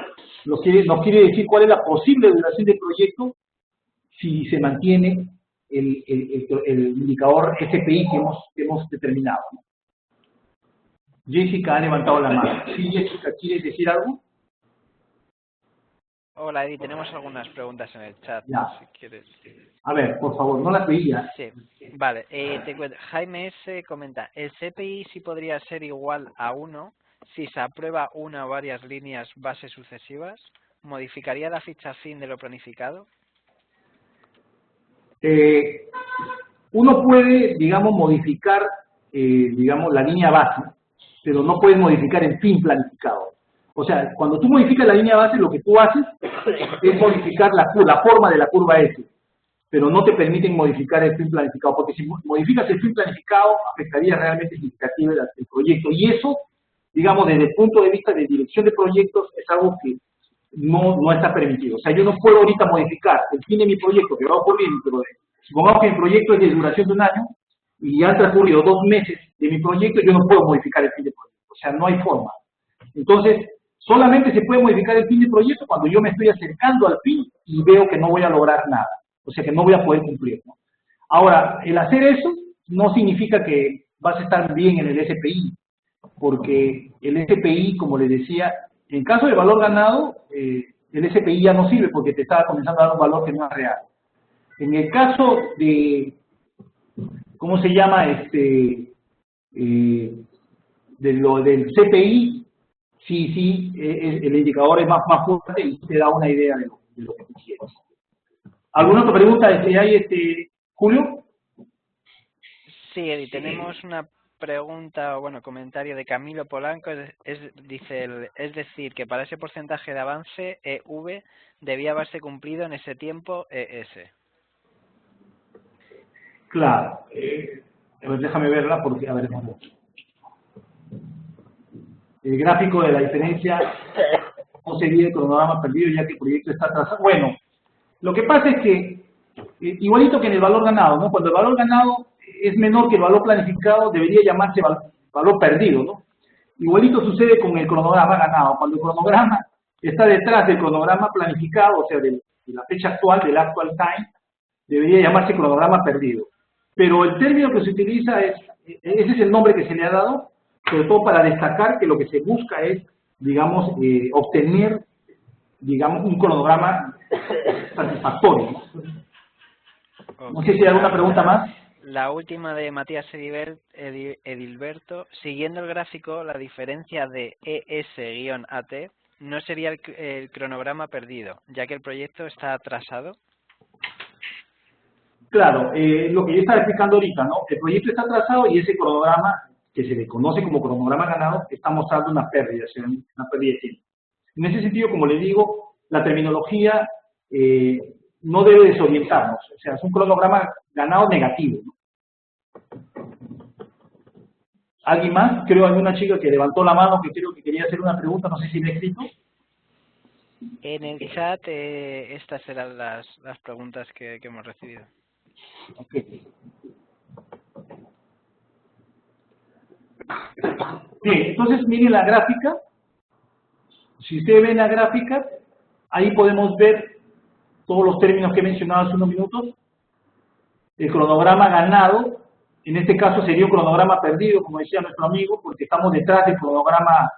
Speaker 1: nos quiere decir cuál es la posible duración del proyecto si se mantiene el indicador SPI que hemos determinado. Jessica ha levantado la mano. Sí, Jessica, ¿quieres decir algo?
Speaker 2: Hola, Eddie, tenemos algunas preguntas en el chat,
Speaker 1: Ya.
Speaker 2: si quieres.
Speaker 1: A ver, por favor, no las veía.
Speaker 2: Sí, vale, te cuento. Jaime S. comenta, ¿el CPI sí podría ser igual a 1 si se aprueba una o varias líneas base sucesivas? ¿Modificaría la ficha fin de lo planificado?
Speaker 1: Uno puede, digamos, modificar, digamos, la línea base, pero no puedes modificar el fin planificado. O sea, cuando tú modificas la línea base, lo que tú haces es modificar la forma de la curva S, pero no te permiten modificar el fin planificado, porque si modificas el fin planificado, afectaría realmente significativamente el proyecto. Y eso, digamos, desde el punto de vista de dirección de proyectos, es algo que no está permitido. O sea, yo no puedo ahorita modificar el fin de mi proyecto, que va a ocurrir, pero supongamos que el proyecto es de duración de un año, y ya han transcurrido 2 meses de mi proyecto, yo no puedo modificar el fin de proyecto. O sea, no hay forma. Entonces, solamente se puede modificar el fin de proyecto cuando yo me estoy acercando al fin y veo que no voy a lograr nada. O sea, que no voy a poder cumplir, ¿no? Ahora, el hacer eso no significa que vas a estar bien en el SPI, porque el SPI, como les decía, en caso de valor ganado, el SPI ya no sirve porque te está comenzando a dar un valor que no es real. En el caso de, ¿cómo se llama? Del CPI, sí, el indicador es más fuerte y te da una idea de lo que tú quieres. ¿Alguna otra pregunta hay, Julio?
Speaker 2: Sí, Eddie, tenemos una pregunta, bueno, comentario de Camilo Polanco, dice, es decir, que para ese porcentaje de avance, EV debía haberse cumplido en ese tiempo ES.
Speaker 1: Claro, a ver, déjame verla porque, a ver, vamos. El gráfico de la diferencia no sería el cronograma perdido ya que el proyecto está atrasado. Bueno, lo que pasa es que, igualito que en el valor ganado, ¿no? Cuando el valor ganado es menor que el valor planificado, debería llamarse valor perdido, ¿no? Igualito sucede con el cronograma ganado. Cuando el cronograma está detrás del cronograma planificado, o sea, de la fecha actual, del actual time, debería llamarse cronograma perdido. Pero el término que se utiliza ese es el nombre que se le ha dado, sobre todo para destacar que lo que se busca es, digamos, obtener, digamos, un cronograma satisfactorio, ¿no? Okay. No sé si hay alguna pregunta más.
Speaker 2: La última de Matías Edilberto. Siguiendo el gráfico, la diferencia de ES-AT no sería el cronograma perdido, ya que el proyecto está atrasado.
Speaker 1: Claro, lo que yo estaba explicando ahorita, ¿no? El proyecto está atrasado y ese cronograma, que se le conoce como cronograma ganado, está mostrando una pérdida, o sea, una pérdida de tiempo. En ese sentido, como les digo, la terminología no debe desorientarnos, o sea, es un cronograma ganado negativo, ¿no? ¿Alguien más? Creo que hay una chica que levantó la mano que creo que quería hacer una pregunta, no sé si le he escrito.
Speaker 2: En el chat estas eran las preguntas que hemos recibido.
Speaker 1: Okay. Bien, entonces miren la gráfica. Si ustedes ven la gráfica, ahí podemos ver todos los términos que he mencionado hace unos minutos. El cronograma ganado, en este caso sería un cronograma perdido, como decía nuestro amigo, porque estamos detrás del cronograma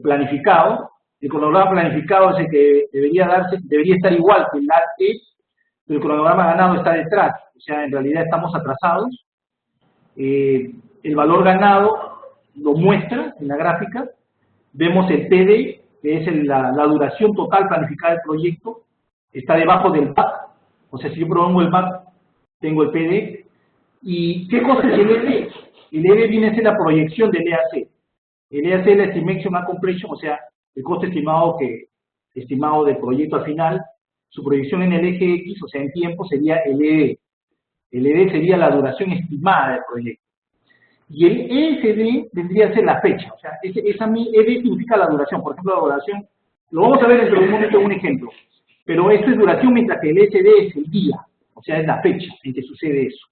Speaker 1: planificado. El cronograma planificado es el que debería estar igual que el AT, pero el cronograma ganado está detrás, o sea, en realidad estamos atrasados. El valor ganado lo muestra en la gráfica. Vemos el PD, que es la duración total planificada del proyecto, está debajo del BAC, o sea, si yo prolongo el BAC, tengo el PD. ¿Y qué cosa es el ED? El ED viene a ser la proyección del EAC. El EAC es la Estimation and Completion, o sea, el coste estimado del proyecto al final. Su proyección en el eje X, o sea, en tiempo, sería el ED. El ED sería la duración estimada del proyecto. Y el ESD vendría a ser la fecha, o sea, esa ED significa la duración. Por ejemplo, la duración, lo vamos a ver dentro de un momento un ejemplo, pero esto es duración mientras que el SD es el día, o sea, es la fecha en que sucede eso.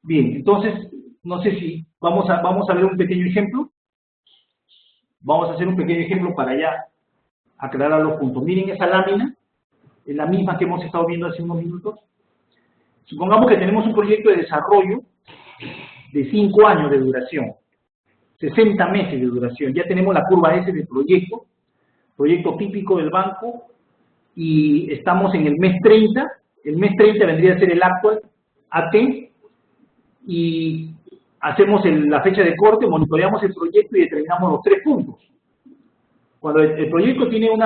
Speaker 1: Bien, entonces, no sé si vamos a ver un pequeño ejemplo. Vamos a hacer un pequeño ejemplo para ya aclarar los puntos. Miren esa lámina, es la misma que hemos estado viendo hace unos minutos. Supongamos que tenemos un proyecto de desarrollo de 5 años de duración. 60 meses de duración. Ya tenemos la curva S del proyecto típico del banco, y estamos en el mes 30. El mes 30 vendría a ser el actual AT, y hacemos la fecha de corte, monitoreamos el proyecto y determinamos los 3 puntos. Cuando el proyecto tiene un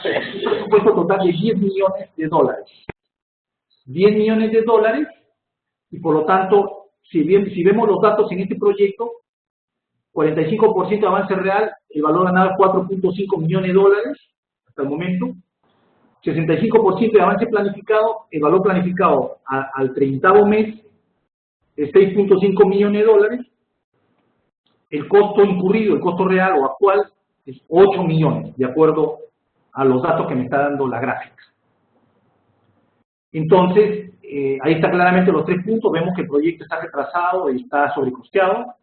Speaker 1: presupuesto total de $10 millones. 10 millones de dólares, y por lo tanto, si vemos los datos en este proyecto, 45% de avance real, el valor ganado es $4.5 millones de dólares hasta el momento. 65% de avance planificado, el valor planificado al 30º mes es $6.5 millones de dólares. El costo incurrido, el costo real o actual, es 8 millones, de acuerdo a los datos que me está dando la gráfica. Entonces, ahí está claramente los 3 puntos. Vemos que el proyecto está retrasado y está sobrecosteado,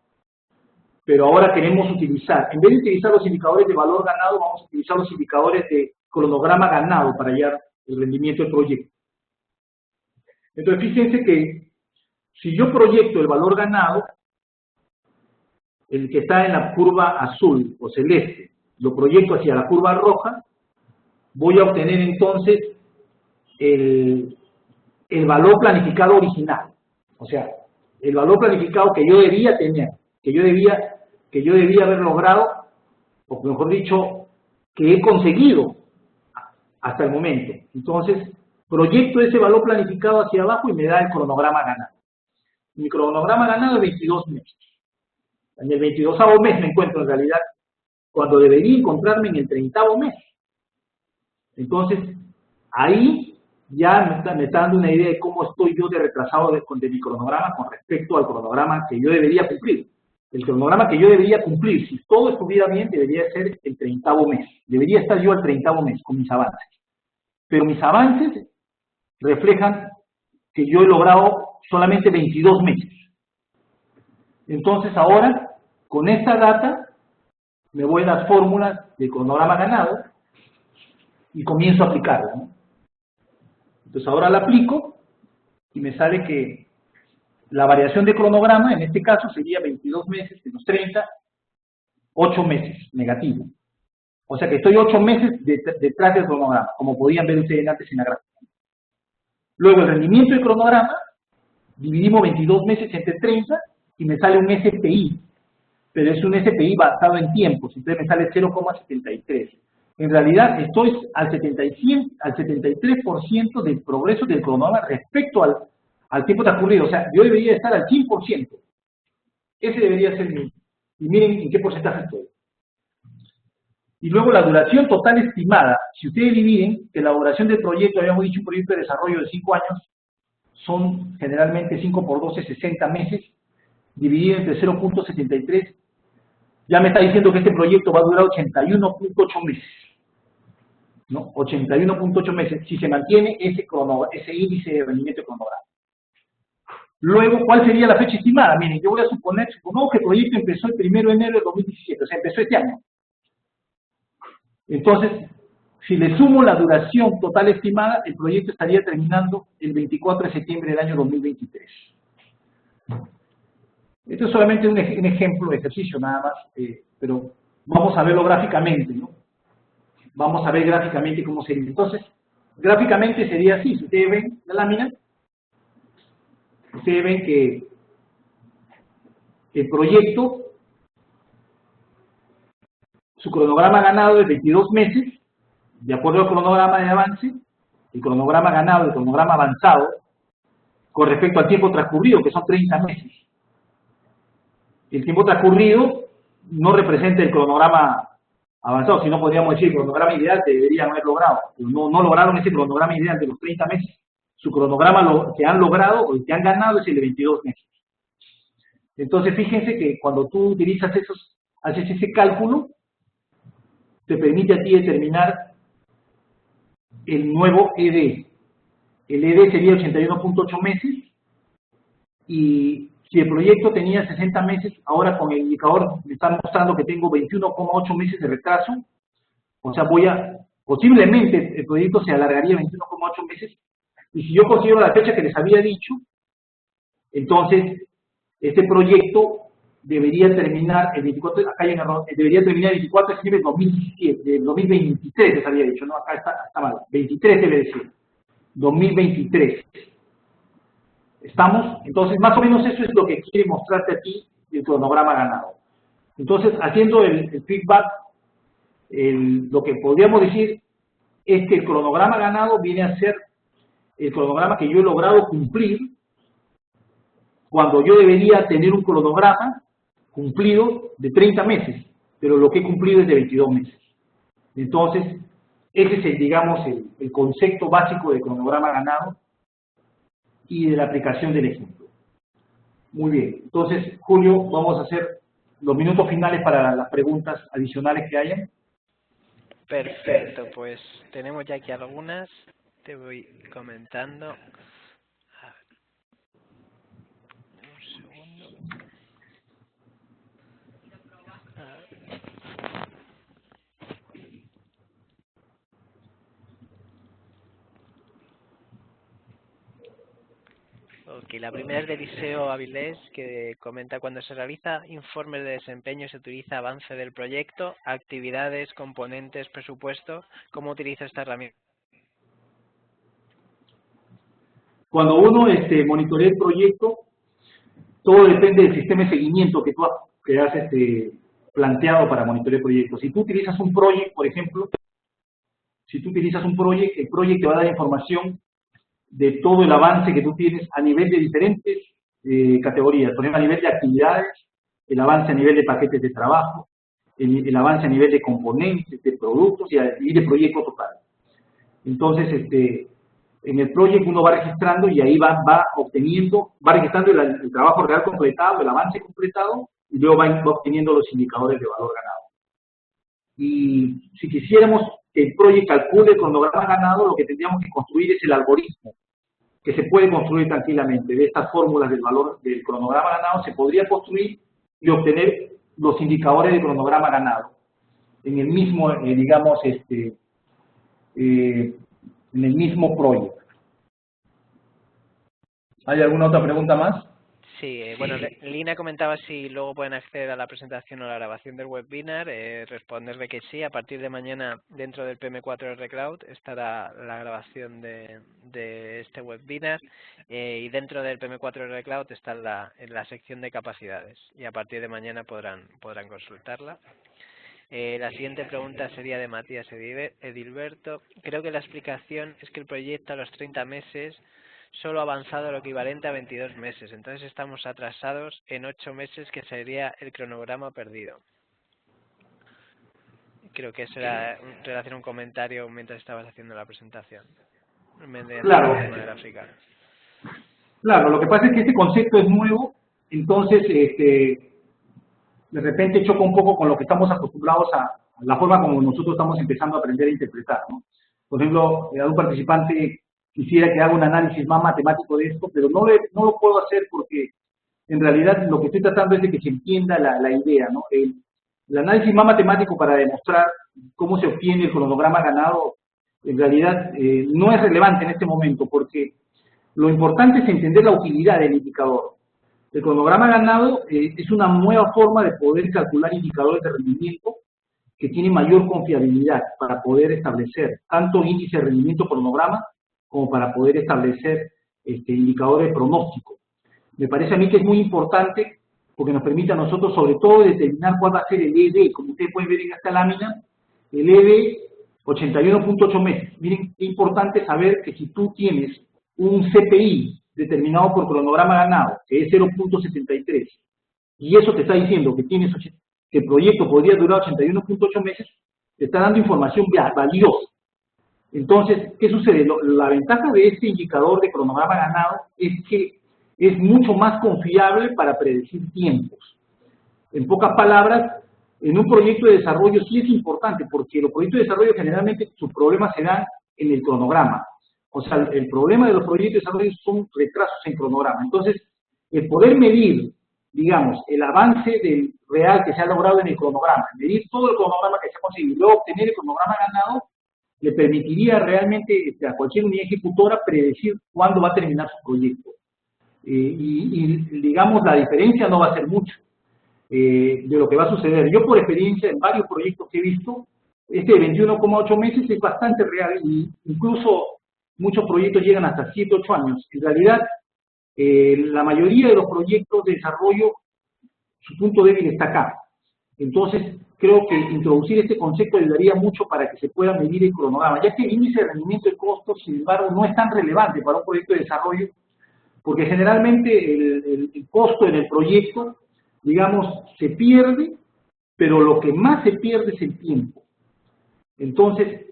Speaker 1: pero ahora queremos utilizar, en vez de utilizar los indicadores de valor ganado, vamos a utilizar los indicadores de cronograma ganado para hallar el rendimiento del proyecto. Entonces, fíjense que si yo proyecto el valor ganado, el que está en la curva azul o celeste, lo proyecto hacia la curva roja, voy a obtener entonces el valor planificado original. O sea, el valor planificado que yo debía tener, que yo debía haber logrado, o mejor dicho, que he conseguido hasta el momento. Entonces, proyecto ese valor planificado hacia abajo y me da el cronograma ganado. Mi cronograma ganado es 22 meses. En el 22º mes me encuentro en realidad cuando debería encontrarme en el 30º mes. Entonces, ahí ya me está dando una idea de cómo estoy yo de retrasado de mi cronograma con respecto al cronograma que yo debería cumplir. El cronograma que yo debería cumplir, si todo estuviera bien, debería ser el 30º mes. Debería estar yo al 30º mes con mis avances. Pero mis avances reflejan que yo he logrado solamente 22 meses. Entonces ahora, con esta data, me voy a las fórmulas del cronograma ganado y comienzo a aplicarla, ¿no? Entonces ahora la aplico y me sale que la variación de cronograma, en este caso, sería 22 meses menos 30, 8 meses negativo. O sea que estoy 8 meses detrás del cronograma, como podían ver ustedes antes en la gráfica. Luego el rendimiento del cronograma, dividimos 22 meses entre 30 y me sale un SPI, pero es un SPI basado en tiempos, entonces me sale 0,73. En realidad estoy al 73% del progreso del cronograma respecto al tiempo transcurrido. O sea, yo debería estar al 100%. Ese debería ser mi. Y miren en qué porcentaje estoy. Y luego la duración total estimada. Si ustedes dividen, que la duración del proyecto, habíamos dicho un proyecto de desarrollo de 5 años, son generalmente 5 por 12, 60 meses, dividido entre 0.73, ya me está diciendo que este proyecto va a durar 81.8 meses. ¿No? 81.8 meses, si se mantiene ese índice de rendimiento de cronograma. Luego, ¿cuál sería la fecha estimada? Miren, yo voy a supongamos que el proyecto empezó el 1 de enero de 2017, o sea, empezó este año. Entonces, si le sumo la duración total estimada, el proyecto estaría terminando el 24 de septiembre del año 2023. Esto es solamente un ejemplo de ejercicio nada más, pero vamos a verlo gráficamente, ¿no? Vamos a ver gráficamente cómo sería. Entonces, gráficamente sería así. Si ustedes ven la lámina, ustedes ven que el proyecto, su cronograma ganado es 22 meses, de acuerdo al cronograma de avance, el cronograma ganado, el cronograma avanzado, con respecto al tiempo transcurrido, que son 30 meses. El tiempo transcurrido no representa el cronograma avanzado, si no podríamos decir el cronograma ideal que deberían haber logrado. No lograron ese cronograma ideal de los 30 meses. Su cronograma que han logrado o que han ganado es el de 22 meses. Entonces, fíjense que cuando tú utilizas haces ese cálculo, te permite a ti determinar el nuevo ED. El ED sería 81.8 meses, y si el proyecto tenía 60 meses, ahora con el indicador me está mostrando que tengo 21,8 meses de retraso. O sea, posiblemente el proyecto se alargaría 21,8 meses. Y si yo considero la fecha que les había dicho, entonces este proyecto debería terminar el 24, acá hay un error, debería terminar el 24 de septiembre de 2023, les había dicho, ¿no? Acá está mal, 23 debe decir, 2023. ¿Estamos? Entonces, más o menos eso es lo que quiere mostrarte aquí el cronograma ganado. Entonces, haciendo el feedback, lo que podríamos decir es que el cronograma ganado viene a ser el cronograma que yo he logrado cumplir cuando yo debería tener un cronograma cumplido de 30 meses, pero lo que he cumplido es de 22 meses. Entonces, ese es, digamos, el concepto básico de cronograma ganado y de la aplicación del ejemplo. Muy bien, entonces, Julio, vamos a hacer los minutos finales para las preguntas adicionales que hayan.
Speaker 2: Perfecto, pues tenemos ya aquí algunas, te voy comentando. A ver. Un segundo. A ver. Ok, la primera es de Eliseo Avilés, que comenta: cuando se realiza informes de desempeño se utiliza avance del proyecto, actividades, componentes, presupuesto. ¿Cómo utiliza esta herramienta?
Speaker 1: Cuando uno monitorea el proyecto, todo depende del sistema de seguimiento que tú has planteado para monitorear el proyecto. Si tú utilizas un project, por ejemplo, si tú utilizas un project, el project te va a dar información de todo el avance que tú tienes a nivel de diferentes categorías. Por ejemplo, a nivel de actividades, el avance a nivel de paquetes de trabajo, el avance a nivel de componentes, de productos y de proyecto total. Entonces, en el proyecto uno va registrando y ahí va registrando el trabajo real completado, el avance completado, y luego va obteniendo los indicadores de valor ganado. Y si quisiéramos que el proyecto calcule el cronograma ganado, lo que tendríamos que construir es el algoritmo, que se puede construir tranquilamente. De estas fórmulas del valor del cronograma ganado se podría construir y obtener los indicadores del cronograma ganado en el mismo, digamos, en el mismo proyecto. ¿Hay alguna otra pregunta más?
Speaker 2: Sí, bueno, Lina comentaba si luego pueden acceder a la presentación o la grabación del webinar. Responderle que sí. A partir de mañana, dentro del PM4R Cloud, estará la grabación de este webinar, y dentro del PM4R Cloud está en la sección de capacidades, y a partir de mañana podrán consultarla. La siguiente pregunta sería de Matías Edilberto. Creo que la explicación es que el proyecto a los 30 meses solo ha avanzado lo equivalente a 22 meses. Entonces estamos atrasados en 8 meses, que sería el cronograma perdido. Creo que eso era en relación a un comentario mientras estabas haciendo la presentación.
Speaker 1: Claro.
Speaker 2: Gráfica.
Speaker 1: Claro, lo que pasa es que este concepto es nuevo, entonces de repente choca un poco con lo que estamos acostumbrados a la forma como nosotros estamos empezando a aprender a interpretar, ¿no? Por ejemplo, algún participante quisiera que haga un análisis más matemático de esto, pero no lo puedo hacer porque en realidad lo que estoy tratando es de que se entienda la idea, ¿no? El análisis más matemático para demostrar cómo se obtiene el cronograma ganado, en realidad no es relevante en este momento, porque lo importante es entender la utilidad del indicador. El cronograma ganado es una nueva forma de poder calcular indicadores de rendimiento que tienen mayor confiabilidad para poder establecer tanto índice de rendimiento cronograma como para poder establecer indicadores de pronóstico. Me parece a mí que es muy importante porque nos permite a nosotros sobre todo determinar cuál va a ser el ED. Como ustedes pueden ver en esta lámina, el ED 81.8 meses. Miren qué importante saber que si tú tienes un CPI determinado por cronograma ganado, que es 0.73, y eso te está diciendo que que el proyecto podría durar 81.8 meses, te está dando información valiosa. Entonces, ¿qué sucede? La ventaja de este indicador de cronograma ganado es que es mucho más confiable para predecir tiempos. En pocas palabras, en un proyecto de desarrollo sí es importante, porque los proyectos de desarrollo generalmente sus problemas se dan en el cronograma. O sea, el problema de los proyectos de desarrollo son retrasos en cronograma. Entonces, el poder medir, digamos, el avance real que se ha logrado en el cronograma, medir todo el cronograma que se ha conseguido y luego obtener el cronograma ganado, le permitiría realmente a cualquier unidad ejecutora predecir cuándo va a terminar su proyecto. Y digamos, la diferencia no va a ser mucho. de lo que va a suceder. Yo por experiencia en varios proyectos que he visto, este de 21,8 meses es bastante real y incluso muchos proyectos llegan hasta 7, 8 años. En realidad, la mayoría de los proyectos de desarrollo, su punto débil está acá. Entonces, creo que introducir este concepto ayudaría mucho para que se pueda medir el cronograma, ya que el índice de rendimiento de costos, sin embargo, no es tan relevante para un proyecto de desarrollo, porque generalmente el costo en el proyecto, digamos, se pierde, pero lo que más se pierde es el tiempo. Entonces,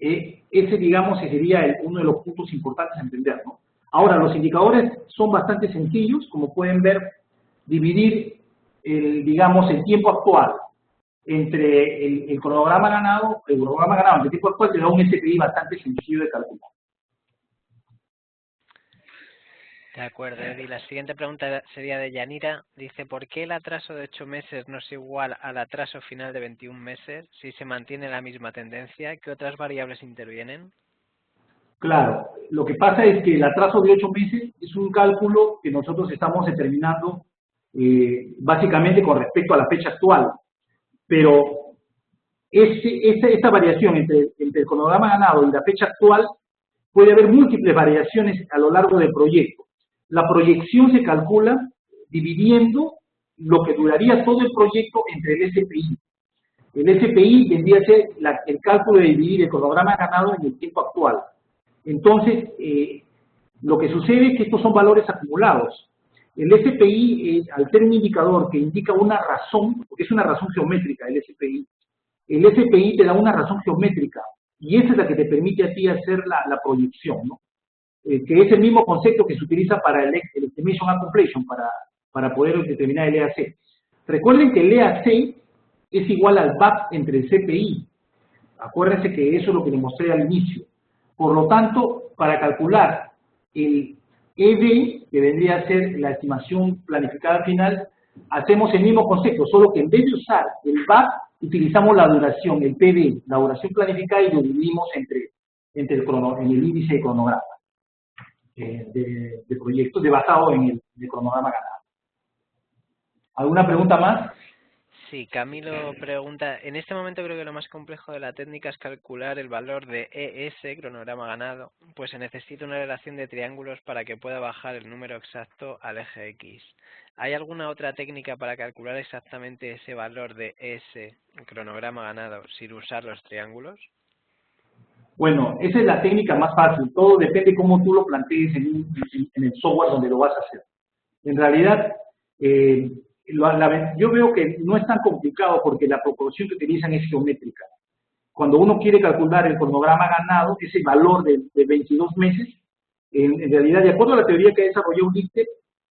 Speaker 1: ese, digamos, sería uno de los puntos importantes a entender, ¿no? Ahora, los indicadores son bastante sencillos, como pueden ver, dividir, digamos, el tiempo actual entre el cronograma ganado, entre el tiempo actual te da un SPI bastante sencillo de calcular.
Speaker 2: De acuerdo, Eddie. La siguiente pregunta sería de Yanira. Dice, ¿por qué el atraso de 8 meses no es igual al atraso final de 21 meses si se mantiene la misma tendencia? ¿Qué otras variables intervienen?
Speaker 1: Claro, lo que pasa es que el atraso de 8 meses es un cálculo que nosotros estamos determinando básicamente con respecto a la fecha actual. Pero esta variación entre el cronograma ganado y la fecha actual puede haber múltiples variaciones a lo largo del proyecto. La proyección se calcula dividiendo lo que duraría todo el proyecto entre el SPI. El SPI vendría a ser el cálculo de dividir el cronograma ganado en el tiempo actual. Entonces, lo que sucede es que estos son valores acumulados. El SPI, al ser un indicador que indica una razón, porque es una razón geométrica el SPI te da una razón geométrica y esa es la que te permite a ti hacer la proyección, ¿no? Que es el mismo concepto que se utiliza para el Estimation and Completion, para poder determinar el EAC. Recuerden que el EAC es igual al VAP entre el CPI. Acuérdense que eso es lo que les mostré al inicio. Por lo tanto, para calcular el EV, que vendría a ser la estimación planificada final, hacemos el mismo concepto, solo que en vez de usar el VAP, utilizamos la duración, el PV, la duración planificada, y lo dividimos en el índice de cronograma de proyectos basado en el cronograma ganado. ¿Alguna pregunta más?
Speaker 2: Sí, Camilo pregunta, en este momento creo que lo más complejo de la técnica es calcular el valor de ES, cronograma ganado, pues se necesita una relación de triángulos para que pueda bajar el número exacto al eje X. ¿Hay alguna otra técnica para calcular exactamente ese valor de ES, cronograma ganado, sin usar los triángulos?
Speaker 1: Bueno, esa es la técnica más fácil, todo depende cómo tú lo plantees en el software donde lo vas a hacer. En realidad, yo veo que no es tan complicado porque la proporción que utilizan es geométrica. Cuando uno quiere calcular el cronograma ganado, ese valor de 22 meses, en realidad, de acuerdo a la teoría que ha desarrollado Lister,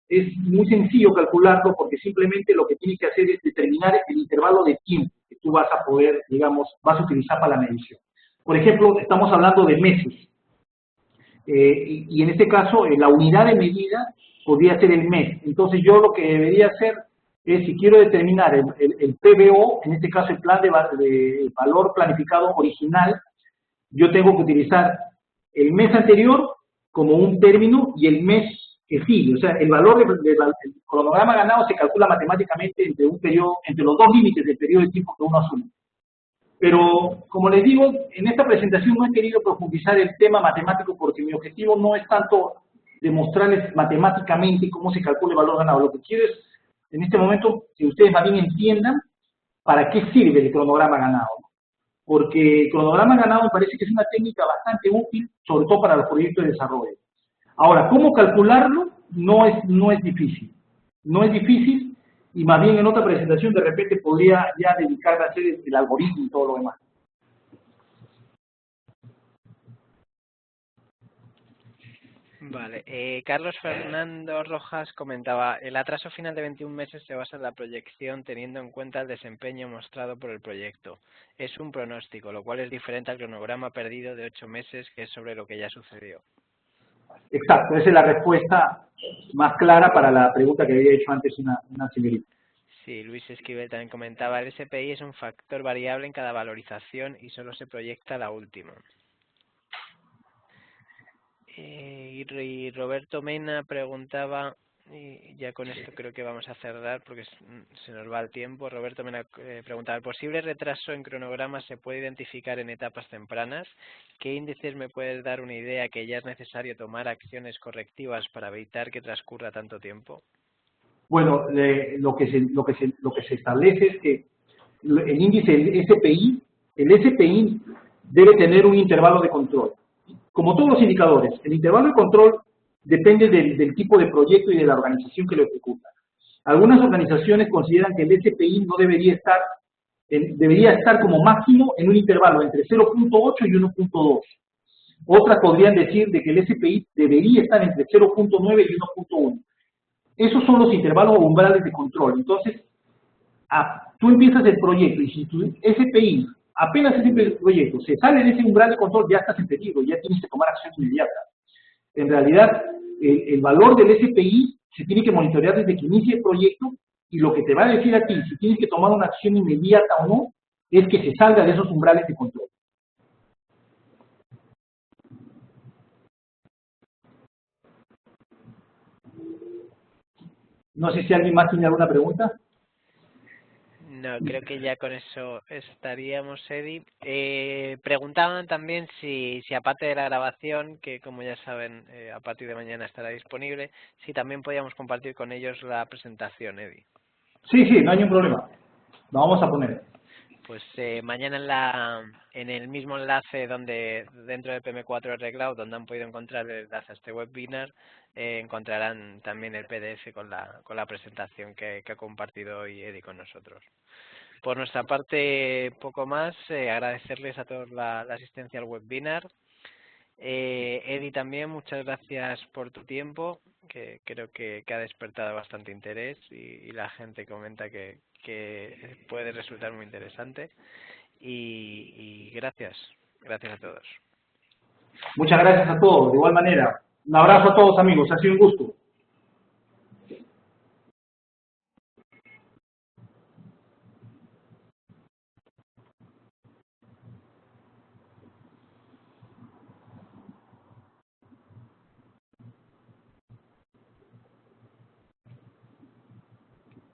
Speaker 1: es muy sencillo calcularlo porque simplemente lo que tienes que hacer es determinar el intervalo de tiempo que tú vas a poder, digamos, vas a utilizar para la medición. Por ejemplo, estamos hablando de meses. Y en este caso, la unidad de medida podría ser el mes. Entonces, yo lo que debería hacer es, si quiero determinar el PBO, en este caso el plan de valor planificado original, yo tengo que utilizar el mes anterior como un término y el mes que sigue. O sea, el valor del cronograma ganado se calcula matemáticamente entre los dos límites del periodo de tiempo que uno asume. Pero, como les digo, en esta presentación no he querido profundizar el tema matemático porque mi objetivo no es tanto demostrarles matemáticamente cómo se calcula el valor ganado. Lo que quiero es, en este momento, que ustedes más bien entiendan para qué sirve el cronograma ganado. Porque el cronograma ganado me parece que es una técnica bastante útil, sobre todo para los proyectos de desarrollo. Ahora, ¿cómo calcularlo? No es difícil. No es difícil. Y más bien en otra presentación de repente podría ya dedicarme a hacer el algoritmo y todo lo demás.
Speaker 2: Vale, Carlos Fernando Rojas comentaba, el atraso final de 21 meses se basa en la proyección teniendo en cuenta el desempeño mostrado por el proyecto. Es un pronóstico, lo cual es diferente al cronograma perdido de 8 meses, que es sobre lo que ya sucedió.
Speaker 1: Exacto, esa es la respuesta más clara para la pregunta que había hecho antes una señorita.
Speaker 2: Sí, Luis Esquivel también comentaba, el SPI es un factor variable en cada valorización y solo se proyecta la última. Y Roberto Mena preguntaba, Y ya con esto creo que vamos a cerrar porque se nos va el tiempo. Roberto me preguntaba, ¿el posible retraso en cronograma se puede identificar en etapas tempranas? ¿Qué índices me puedes dar una idea que ya es necesario tomar acciones correctivas para evitar que transcurra tanto tiempo?
Speaker 1: Bueno, lo que se establece es que el índice, el SPI debe tener un intervalo de control. Como todos los indicadores, el intervalo de control depende del tipo de proyecto y de la organización que lo ejecuta. Algunas organizaciones consideran que el SPI no debería estar como máximo en un intervalo entre 0.8 y 1.2. Otras podrían decir de que el SPI debería estar entre 0.9 y 1.1. Esos son los intervalos o umbrales de control. Entonces, tú empiezas el proyecto y si tu SPI, apenas ese proyecto se sale de ese umbral de control, ya estás en peligro, ya tienes que tomar acción inmediata. En realidad, el valor del SPI se tiene que monitorear desde que inicie el proyecto y lo que te va a decir a ti si tienes que tomar una acción inmediata o no es que se salga de esos umbrales de control. No sé si alguien más tiene alguna pregunta.
Speaker 2: No, creo que ya con eso estaríamos, Eddie. Preguntaban también si aparte de la grabación, que como ya saben, a partir de mañana estará disponible, si también podíamos compartir con ellos la presentación, Eddie.
Speaker 1: Sí, no hay ningún problema. Lo vamos a poner.
Speaker 2: Pues mañana en el mismo enlace donde dentro de PM4R Cloud, donde han podido encontrar el enlace a este webinar, encontrarán también el PDF con la presentación que ha compartido hoy Eddie con nosotros. Por nuestra parte, poco más. Agradecerles a todos la asistencia al webinar. Eddie, también muchas gracias por tu tiempo, que creo que ha despertado bastante interés y la gente comenta que puede resultar muy interesante. Y gracias a todos.
Speaker 1: Muchas gracias a todos, de igual manera. Un abrazo a todos, amigos, ha sido un gusto.